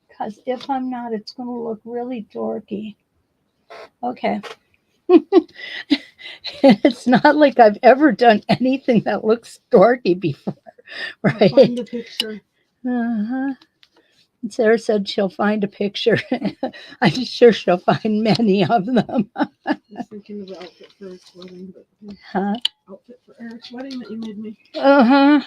because if I'm not, it's going to look really dorky. Okay. It's not like I've ever done anything that looks dorky before, right? I'll find the picture. Uh-huh. Sarah said she'll find a picture. I'm sure she'll find many of them. I was thinking of the outfit for Eric's wedding, but outfit for Eric's wedding that you made me. Uh-huh.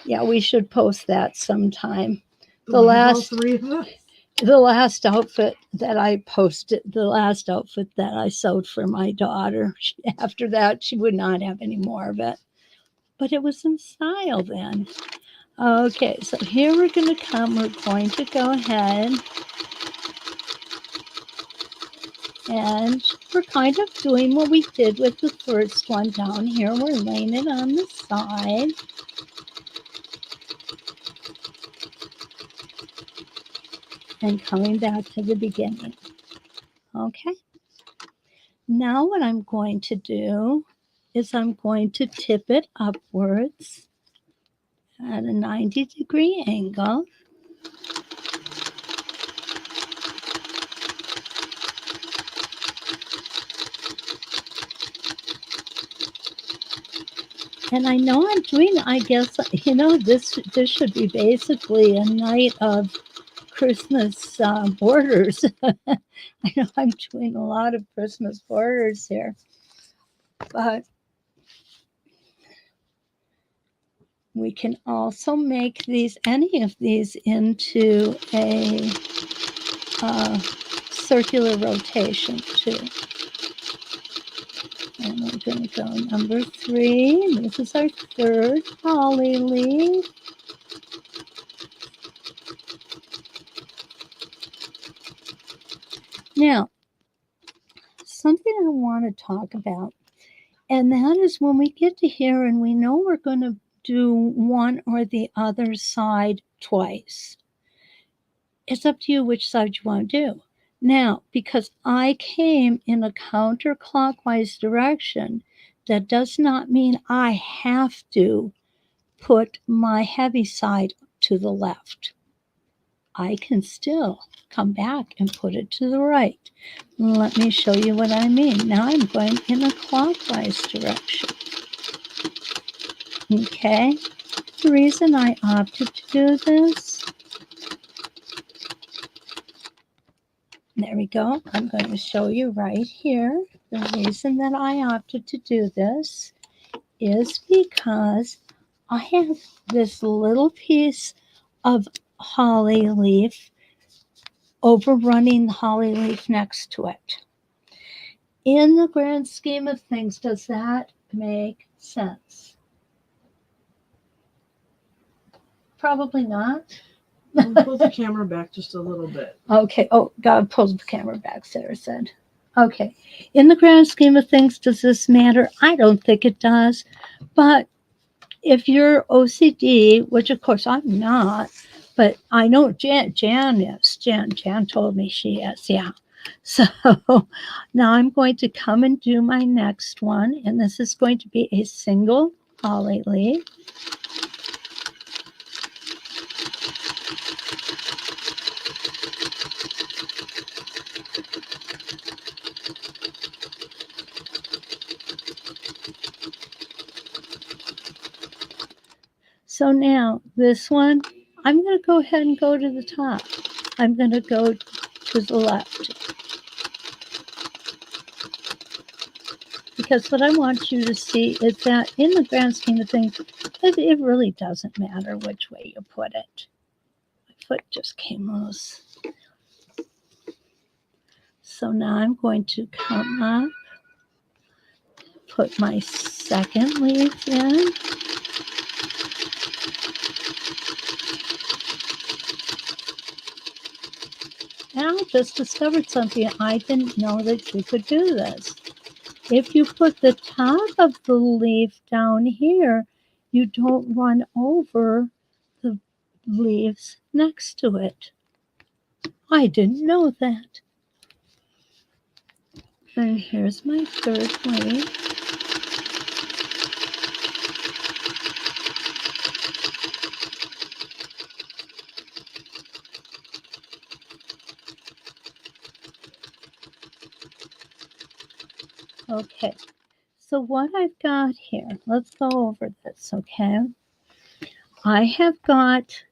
Yeah, we should post that sometime. The last- all 3 of us. the last outfit that I posted, the last outfit that I sewed for my daughter. After that, she would not have any more of it. But it was in style then. Okay, so here we're going to go ahead and we're kind of doing what we did with the first one down here. We're laying it on the side. And coming back to the beginning. Okay. Now what I'm going to do is I'm going to tip it upwards at a 90-degree angle. And I know I'm doing, I guess, this should be basically a night of Christmas borders. I know I'm doing a lot of Christmas borders here, but we can also make any of these into a circular rotation too. And we're going to go number 3. This is our third holly leaf. Now, something I want to talk about, and that is when we get to here and we know we're going to do one or the other side twice. It's up to you which side you want to do. Now, because I came in a counterclockwise direction, that does not mean I have to put my heavy side to the left. I can still come back and put it to the right. Let me show you what I mean. Now I'm going in a clockwise direction. Okay, the reason I opted to do this, there we go. I'm going to show you right here. The reason that I opted to do this is because I have this little piece of holly leaf overrunning the holly leaf next to it. In the grand scheme of things, does that make sense? Probably not. Pull the camera back just a little bit. Okay. Oh, God pulls the camera back, Sarah said. Okay. In the grand scheme of things, does this matter? I don't think it does. But if you're OCD, which of course I'm not, but I know Jan is. Jan told me she is, yeah. So now I'm going to come and do my next one, and this is going to be a single holly leaf. So now this one, I'm going to go ahead and go to the top. I'm going to go to the left. Because what I want you to see is that in the grand scheme of things, it really doesn't matter which way you put it. My foot just came loose. So now I'm going to come up, put my second leaf in. And I just discovered something. I didn't know that you could do this. If you put the top of the leaf down here, you don't run over the leaves next to it. I didn't know that. And here's my third leaf. Okay, so what I've got here, let's go over this, okay? I have got,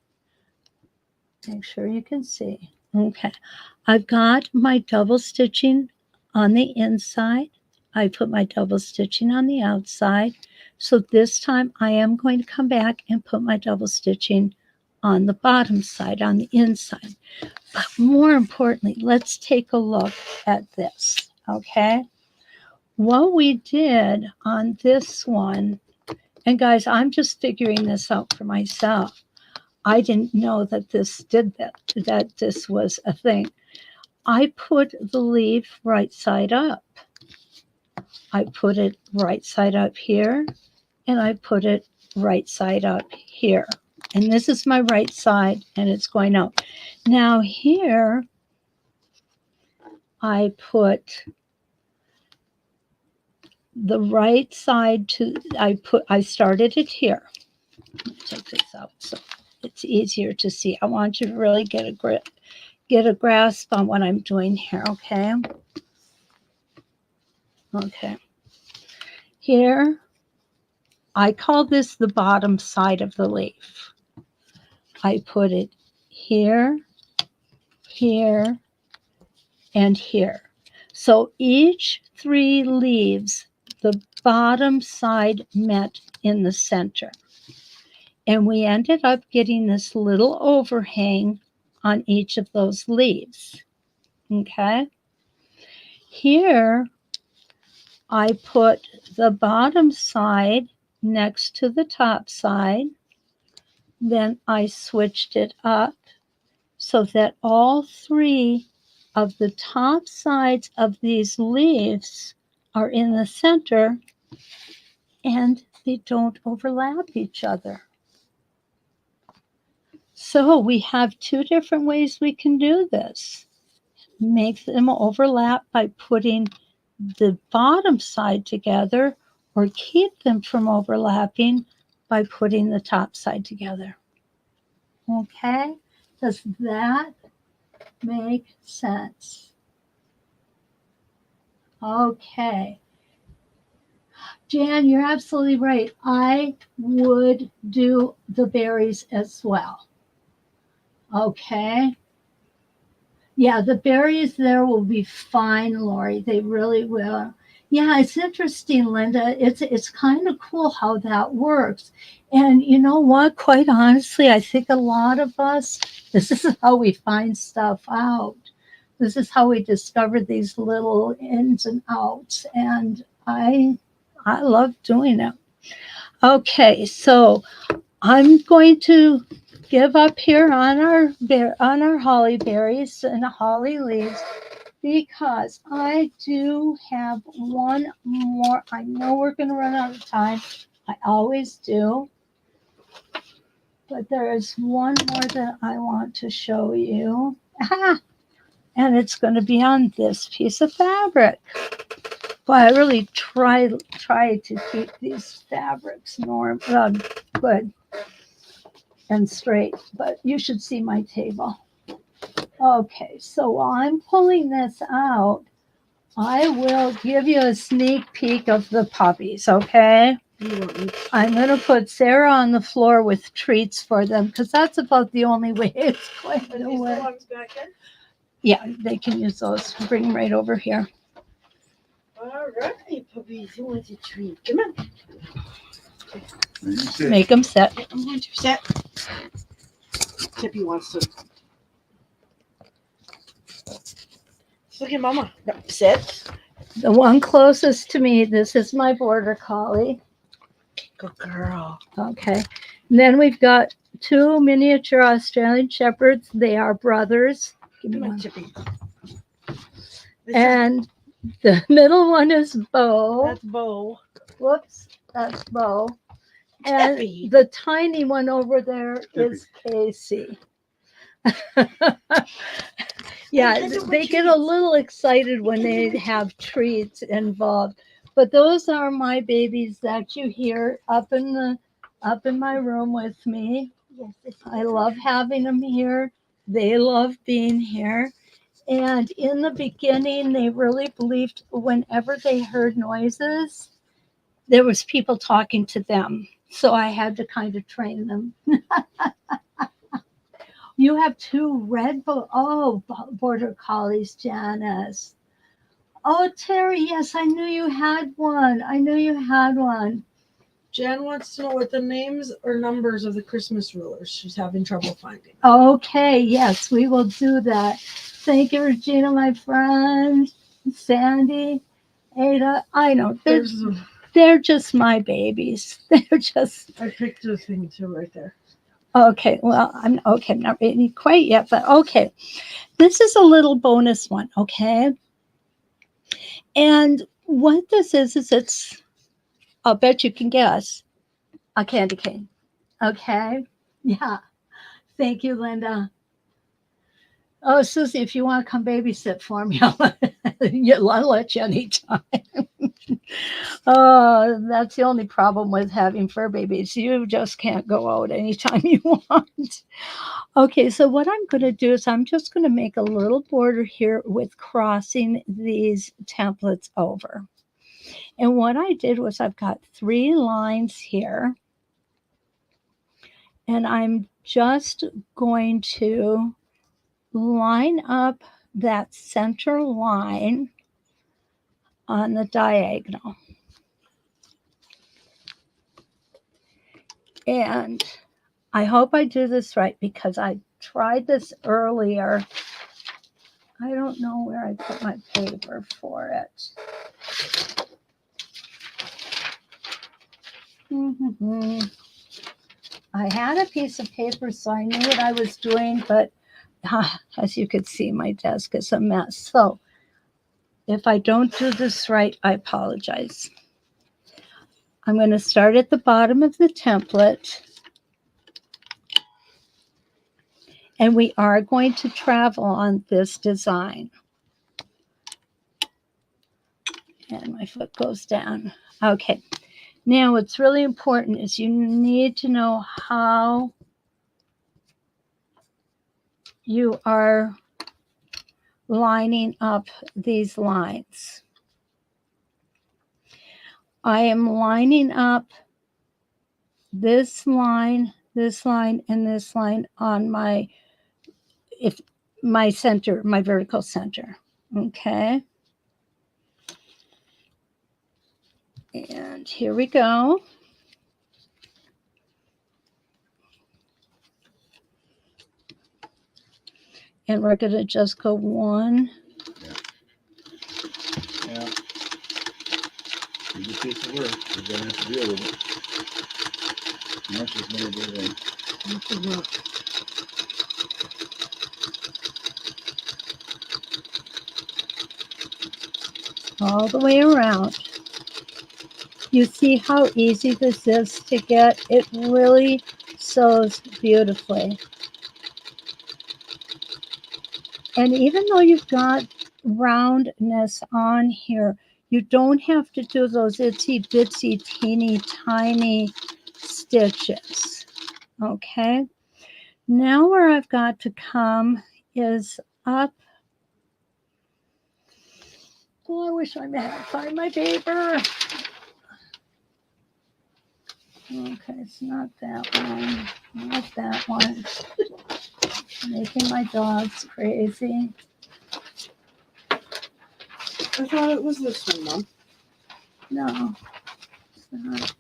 make sure you can see, okay. I've got my double stitching on the inside. I put my double stitching on the outside. So this time I am going to come back and put my double stitching on the bottom side, on the inside. But more importantly, let's take a look at this, okay? What we did on this one, and guys, I'm just figuring this out for myself. I didn't know that this was a thing. I put the leaf right side up. I put it right side up here, and I put it right side up here. And this is my right side, and it's going out. Now here, I put the right side I started it here. Take this out so it's easier to see. I want you to really get a grasp on what I'm doing here, okay? Okay. Here, I call this the bottom side of the leaf. I put it here, here, and here. So each 3 leaves, the bottom side met in the center. And we ended up getting this little overhang on each of those leaves. Okay. Here, I put the bottom side next to the top side. Then I switched it up so that all 3 of the top sides of these leaves are in the center and they don't overlap each other. So we have 2 different ways we can do this. Make them overlap by putting the bottom side together, or keep them from overlapping by putting the top side together. Okay? Does that make sense? Okay. Jan, you're absolutely right. I would do the berries as well. Okay. Yeah, the berries there will be fine, Lori. They really will. Yeah, it's interesting, Linda. It's kind of cool how that works. And you know what? Quite honestly, I think a lot of us, this is how we find stuff out. This is how we discover these little ins and outs. And I love doing it. Okay, so I'm going to give up here on our holly berries and holly leaves because I do have one more. I know we're going to run out of time. I always do. But there is one more that I want to show you. And it's going to be on this piece of fabric. Boy, I really try to keep these fabrics good and straight, but you should see my table. Okay, so while I'm pulling this out, I will give you a sneak peek of the puppies, okay? I'm going to put Sarah on the floor with treats for them because that's about the only way it's going to work. Yeah, they can use those. Bring them right over here. All right, puppies, who wants a treat? Come on. Make them sit. I'm going to sit. Tippy wants to. Look at Mama. No, sit. The one closest to me, this is my border collie. Good girl. Okay. And then we've got 2 miniature Australian Shepherds. They are brothers. Give me Come on, one. Tippy. And the middle one is Bo. That's Bo. Whoops, that's Bo. And Tippy. the tiny one over there is Casey. Yeah, they get a little excited when they have treats involved. But those are my babies that you hear up in my room with me. Yes, I love having them here. They love being here. And in the beginning, they really believed whenever they heard noises, there was people talking to them. So I had to kind of train them. You have 2 red border collies, Janice. Oh, Terry, yes, I knew you had one. Jan wants to know what the names or numbers of the Christmas rulers she's having trouble finding. Okay, yes, we will do that. Thank you, Regina, my friend. Sandy, Ada, I know. They're just my babies. They're just. I picked a thing too right there. Okay, well, I'm not ready quite yet, but okay. This is a little bonus one, okay? And what this is it's, I'll bet you can guess, a candy cane. Okay? Yeah. Thank you, Linda. Oh, Susie, if you want to come babysit for me, I'll let you anytime. Oh, that's the only problem with having fur babies. You just can't go out anytime you want. Okay, so what I'm going to do is I'm just going to make a little border here with crossing these templates over. And what I did was I've got 3 lines here. And I'm just going to line up that center line on the diagonal. And I hope I do this right because I tried this earlier. I don't know where I put my paper for it. I had a piece of paper, so I knew what I was doing, but as you could see, my desk is a mess. So if I don't do this right, I apologize. I'm going to start at the bottom of the template. And we are going to travel on this design. And my foot goes down. Okay. Now, what's really important is you need to know how you are lining up these lines. I am lining up this line, and this line on my center, my vertical center. Okay. And here we go. And we're going to just go one. Yeah. It's a piece of work. We're going to have to deal with it. Much is going to do that. All the way around. You see how easy this is to get? It really sews beautifully. And even though you've got roundness on here, you don't have to do those itsy bitsy teeny tiny stitches. Okay. Now where I've got to come is up. Oh, I wish I had find my paper. Okay, it's not that one. Not that one. Making my dogs crazy. I thought it was this one, Mom. No, it's not.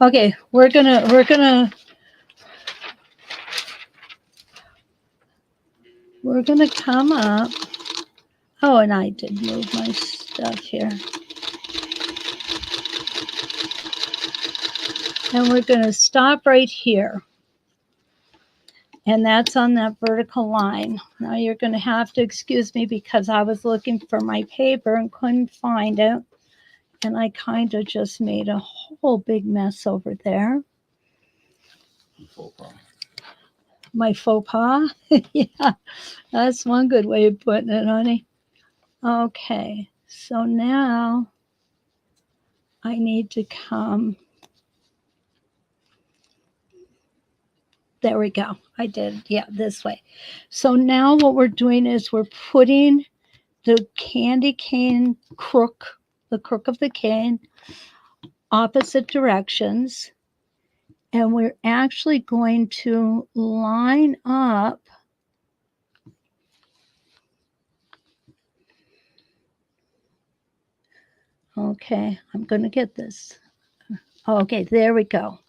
Okay, we're gonna come up. Oh, and I did move my stuff here. And we're going to stop right here. And that's on that vertical line. Now you're going to have to excuse me because I was looking for my paper and couldn't find it. And I kind of just made a whole big mess over there. Faux pas. My faux pas? Yeah, that's one good way of putting it, honey. Okay, so now I need to come. There we go. I did. Yeah, this way. So now what we're doing is we're putting the candy cane crook, the crook of the cane, opposite directions. And we're actually going to line up okay, I'm going to get this. Okay, there we go.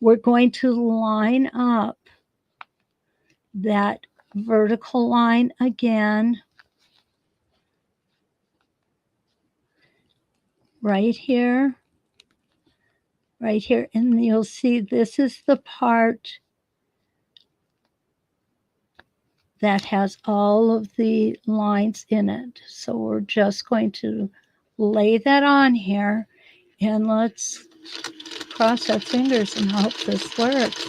We're going to line up that vertical line again right here, and you'll see this is the part that has all of the lines in it. So we're just going to lay that on here, and let's cross our fingers and hope this works.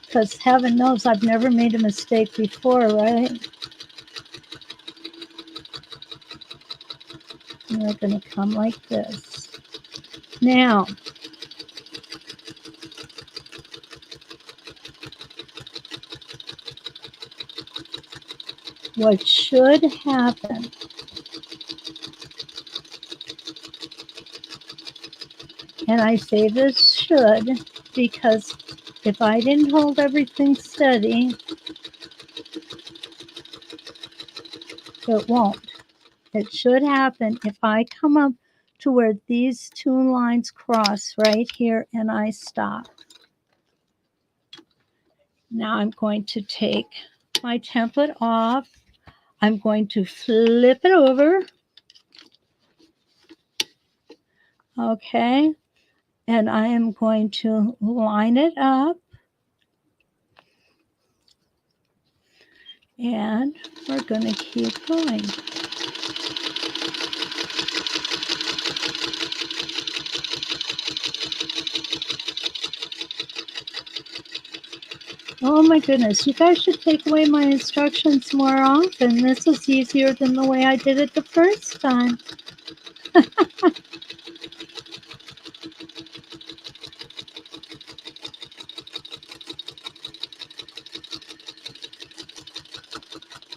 Because heaven knows I've never made a mistake before, right? And we're going to come like this. Now, what should happen and I say this should because if I didn't hold everything steady, it won't. It should happen if I come up to where these two lines cross right here and I stop. Now I'm going to take my template off. I'm going to flip it over. Okay. And I am going to line it up. And we're going to keep going. Oh my goodness, you guys should take away my instructions more often. This is easier than the way I did it the first time.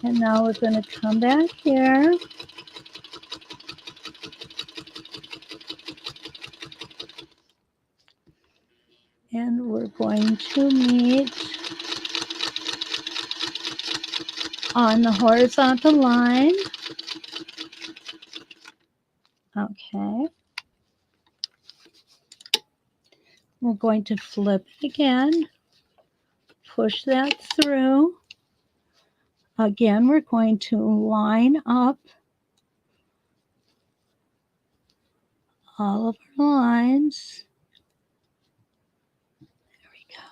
And now we're going to come back here. And we're going to meet on the horizontal line. Okay. We're going to flip it again. Push that through. Again, we're going to line up all of our lines. There we go.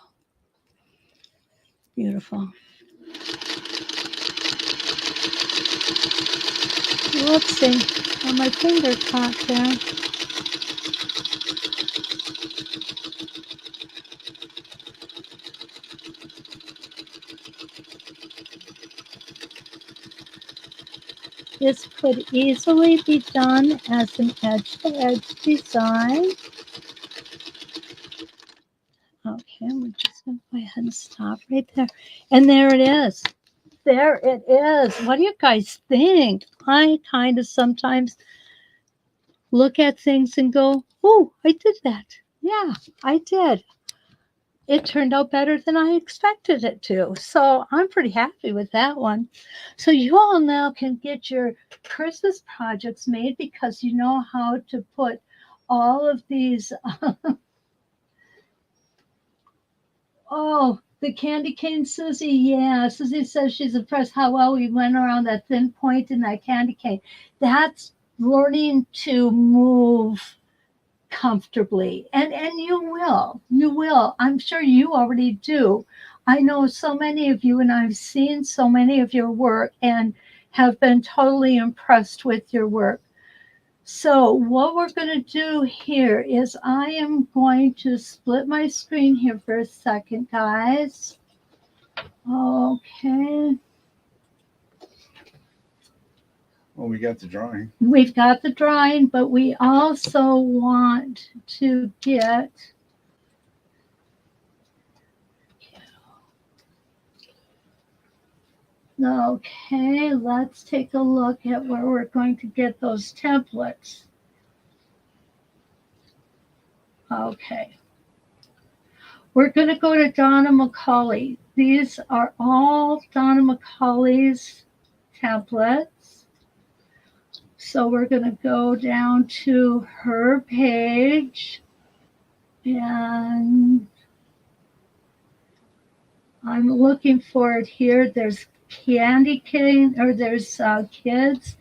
Beautiful. Whoopsie. Oh, my finger caught there. This could easily be done as an edge-to-edge design. Okay, we're just going to go ahead and stop right there. And there it is. There it is. What do you guys think? I kind of sometimes look at things and go, oh, I did that. Yeah, I did. It turned out better than I expected it to. So I'm pretty happy with that one. So you all now can get your Christmas projects made because you know how to put all of these. Oh, the candy cane Susie. Yeah, Susie says she's impressed how well we went around that thin point in that candy cane. That's learning to move comfortably, and you will. I'm sure you already do. I know so many of you, and I've seen so many of your work and have been totally impressed with your work. So what we're going to do here is I am going to split my screen here for a second, guys. Okay. Well, we got the drawing. We've got the drawing, but we also want to get okay, let's take a look at where we're going to get those templates. Okay. We're going to go to Donna McCauley. These are all Donna McCauley's templates. So we're going to go down to her page, and I'm looking for it here. There's candy cane, or there's kids.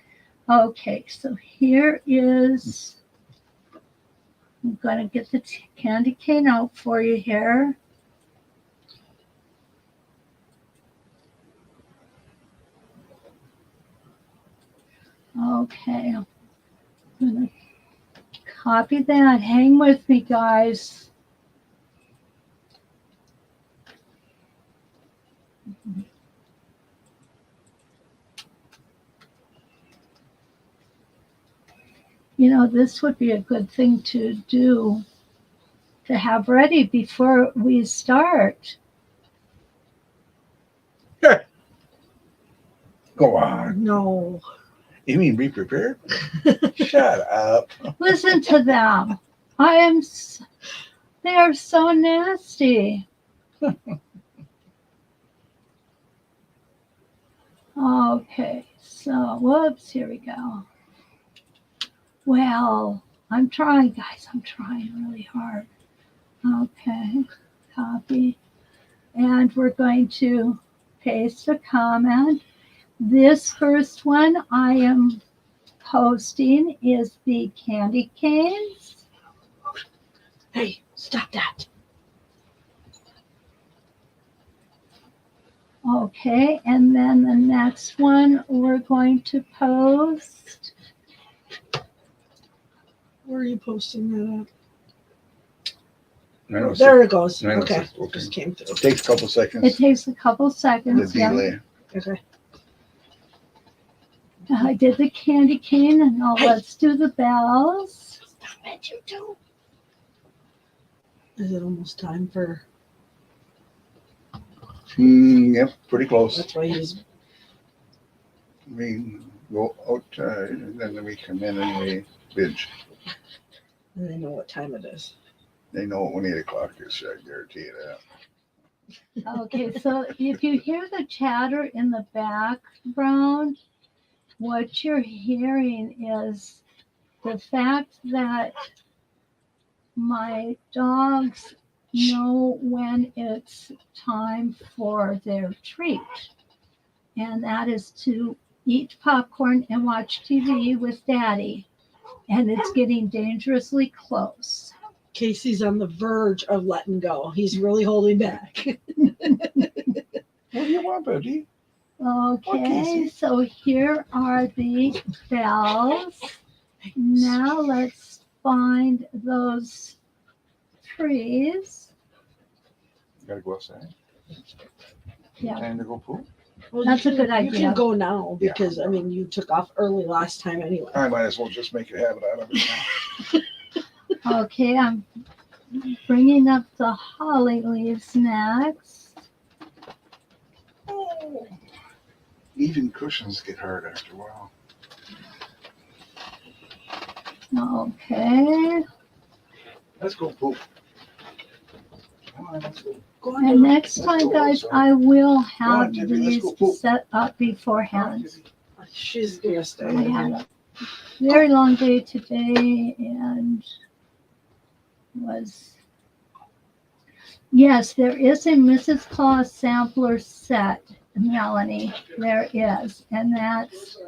Okay, so here is, I'm going to get the candy cane out for you here. Okay, I'm going to copy that. Hang with me, guys. You know, this would be a good thing to do, to have ready before we start. Go on. No. You mean be prepared? Shut up. Listen to them. They are so nasty. Okay, so, whoops, here we go. Well, I'm trying, guys. I'm trying really hard. Okay, copy. And we're going to paste a comment. This first one I am posting is the candy canes. Hey, stop that. Okay, and then the next one we're going to post. Where are you posting that I know, at? There it goes. I know, Okay. okay. Just came through. It takes a couple It seconds. takes a couple The seconds. Yeah. delay. Okay. I did the candy cane, and now Hey. let's do the bells. Stop it, you two. Is it almost time for? Yep, pretty close. That's why he's. We go outside and then we come in and we binge. And they know what time it is. They know when 8 o'clock is, I guarantee you that. Okay, so if you hear the chatter in the background, what you're hearing is the fact that my dogs know when it's time for their treat, and that is to eat popcorn and watch TV with Daddy, and it's getting dangerously close. Casey's on the verge of letting go. He's really holding back. What do you want, Betty? Okay, so here are the bells. Now let's find those trees. Gotta go outside. Yeah. Time to go poop. Well, That's a good You idea. can go now because I mean you took off early last time anyway. I might as well just make a habit out of it. Okay, I'm bringing up the holly leaves next. Oh. Even cushions get hard after a while. Okay, Let's go poop. Come on, let's go. Go on, and next time, guys, I will have Tiffany, let's these go poop. set up beforehand. She's gonna stay. I had a very long day today, and yes, there is a Mrs. Claus sampler set, Melanie. There is, and that's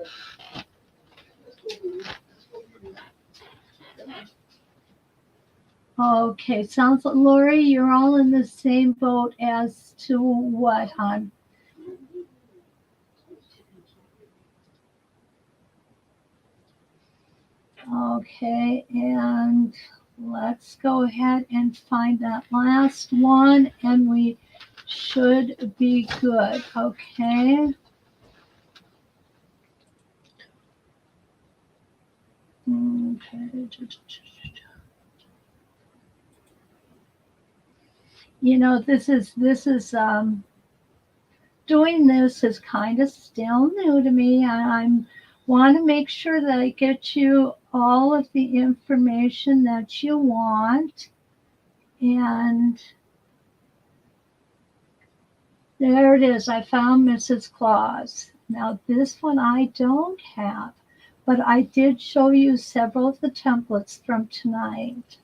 okay. Sounds like Lori, you're all in the same boat as to what, hon? Okay, and let's go ahead and find that last one, and we should be good. Okay. Okay. You know, this is doing this is kind of still new to me. I'm want to make sure that I get you all of the information that you want. And there it is. I found Mrs. Claus. Now this one I don't have, but I did show you several of the templates from tonight.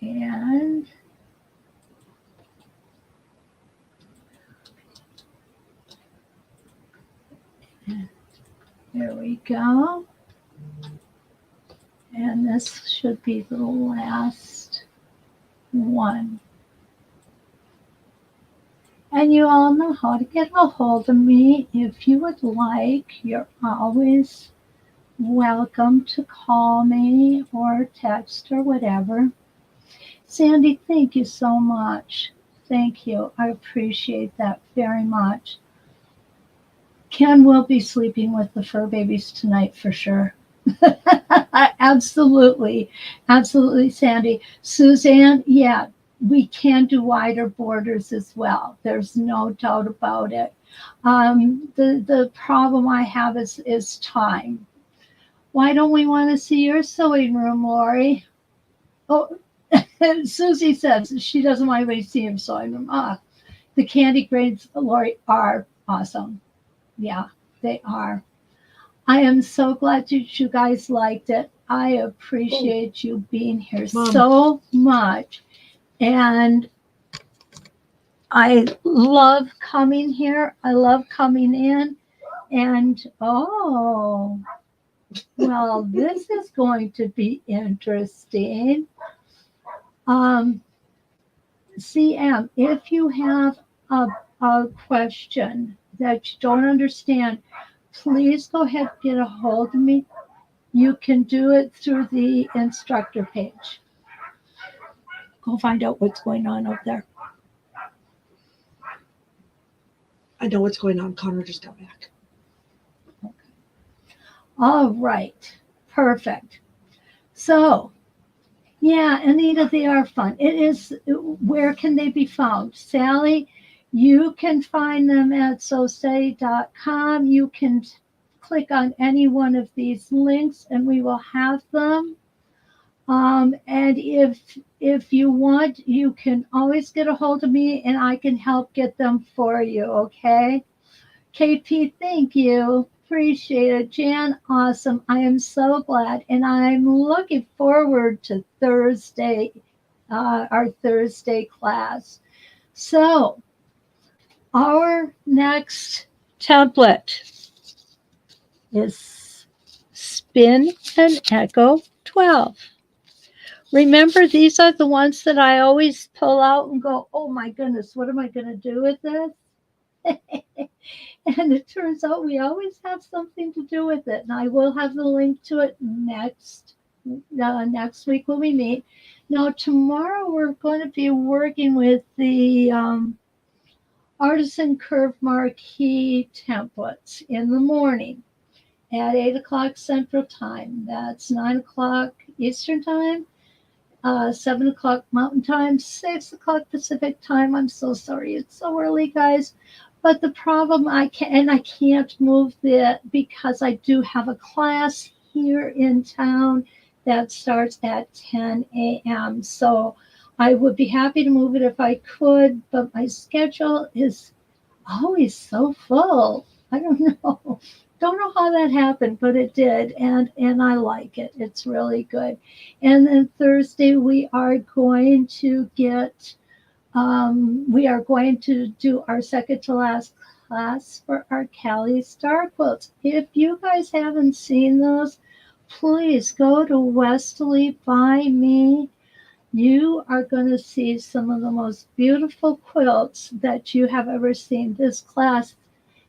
And there we go. And this should be the last one. And you all know how to get a hold of me. If you would like, you're always welcome to call me or text or whatever. Sandy, thank you so much. Thank you. I appreciate that very much. Ken will be sleeping with the fur babies tonight for sure. Absolutely. Absolutely, Sandy. Suzanne, yeah, we can do wider borders as well. There's no doubt about it. The problem I have is time. Why don't we want to see your sewing room, Lori? Oh, Susie says she doesn't want anybody to see him sewing room. The candy grades, Lori, are awesome. Yeah, they are. I am so glad that you guys liked it. I appreciate you being here so much. And I love coming here. I love coming in. And oh, well, this is going to be interesting. CM, if you have a question that you don't understand, please go ahead and get a hold of me. You can do it through the instructor page. Go find out what's going on up there. I know what's going on. Connor just got back. Okay. All right. Perfect. So, yeah, Anita, they are fun. It is, where can they be found? Sally, you can find them at sosei.com. You can click on any one of these links and we will have them. And if you want, you can always get a hold of me and I can help get them for you, okay? KP, thank you. Appreciate it. Jan, awesome. I am so glad. And I'm looking forward to Thursday, our Thursday class. So our next template is Spin and Echo 12. Remember, these are the ones that I always pull out and go, oh my goodness, what am I going to do with this? And it turns out we always have something to do with it. And I will have the link to it next week when we meet. Now, tomorrow we're going to be working with the Artisan Curve Marquee templates in the morning at 8 o'clock Central Time. That's 9 o'clock Eastern Time. 7 o'clock Mountain Time, 6 o'clock Pacific Time. I'm so sorry it's so early, guys. But the problem I can't move it because I do have a class here in town that starts at 10 a.m. So I would be happy to move it if I could, but my schedule is always so full. I don't know. Don't know how that happened, but it did, and I like it. It's really good. And then Thursday we are going to do our second to last class for our Cali Star Quilts. If you guys haven't seen those, please go to Westerly by me. You are going to see some of the most beautiful quilts that you have ever seen. This class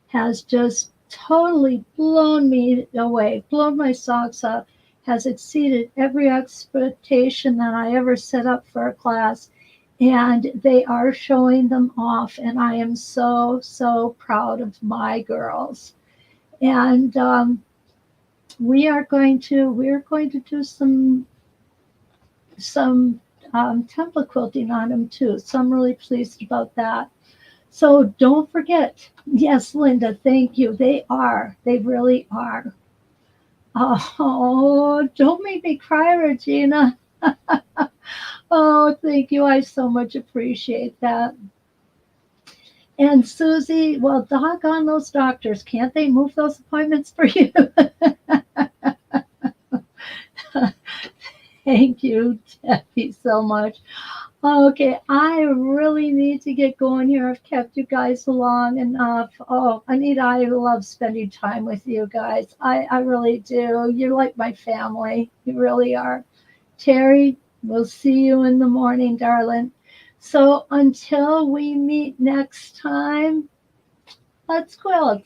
has just totally blown me away, blown my socks off, has exceeded every expectation that I ever set up for a class. And they are showing them off, and I am so, so proud of my girls. And we're going to do some template quilting on them too. So I'm really pleased about that. So don't forget. Yes, Linda, thank you. They really are. Oh, don't make me cry, Regina. Oh, thank you. I so much appreciate that. And Susie, well, doggone those doctors. Can't they move those appointments for you? Thank you, Debbie, so much. Okay, I really need to get going here. I've kept you guys long enough. Oh, Anita, I love spending time with you guys. I really do. You're like my family. You really are. Terry, we'll see you in the morning, darling. So until we meet next time, let's quilt.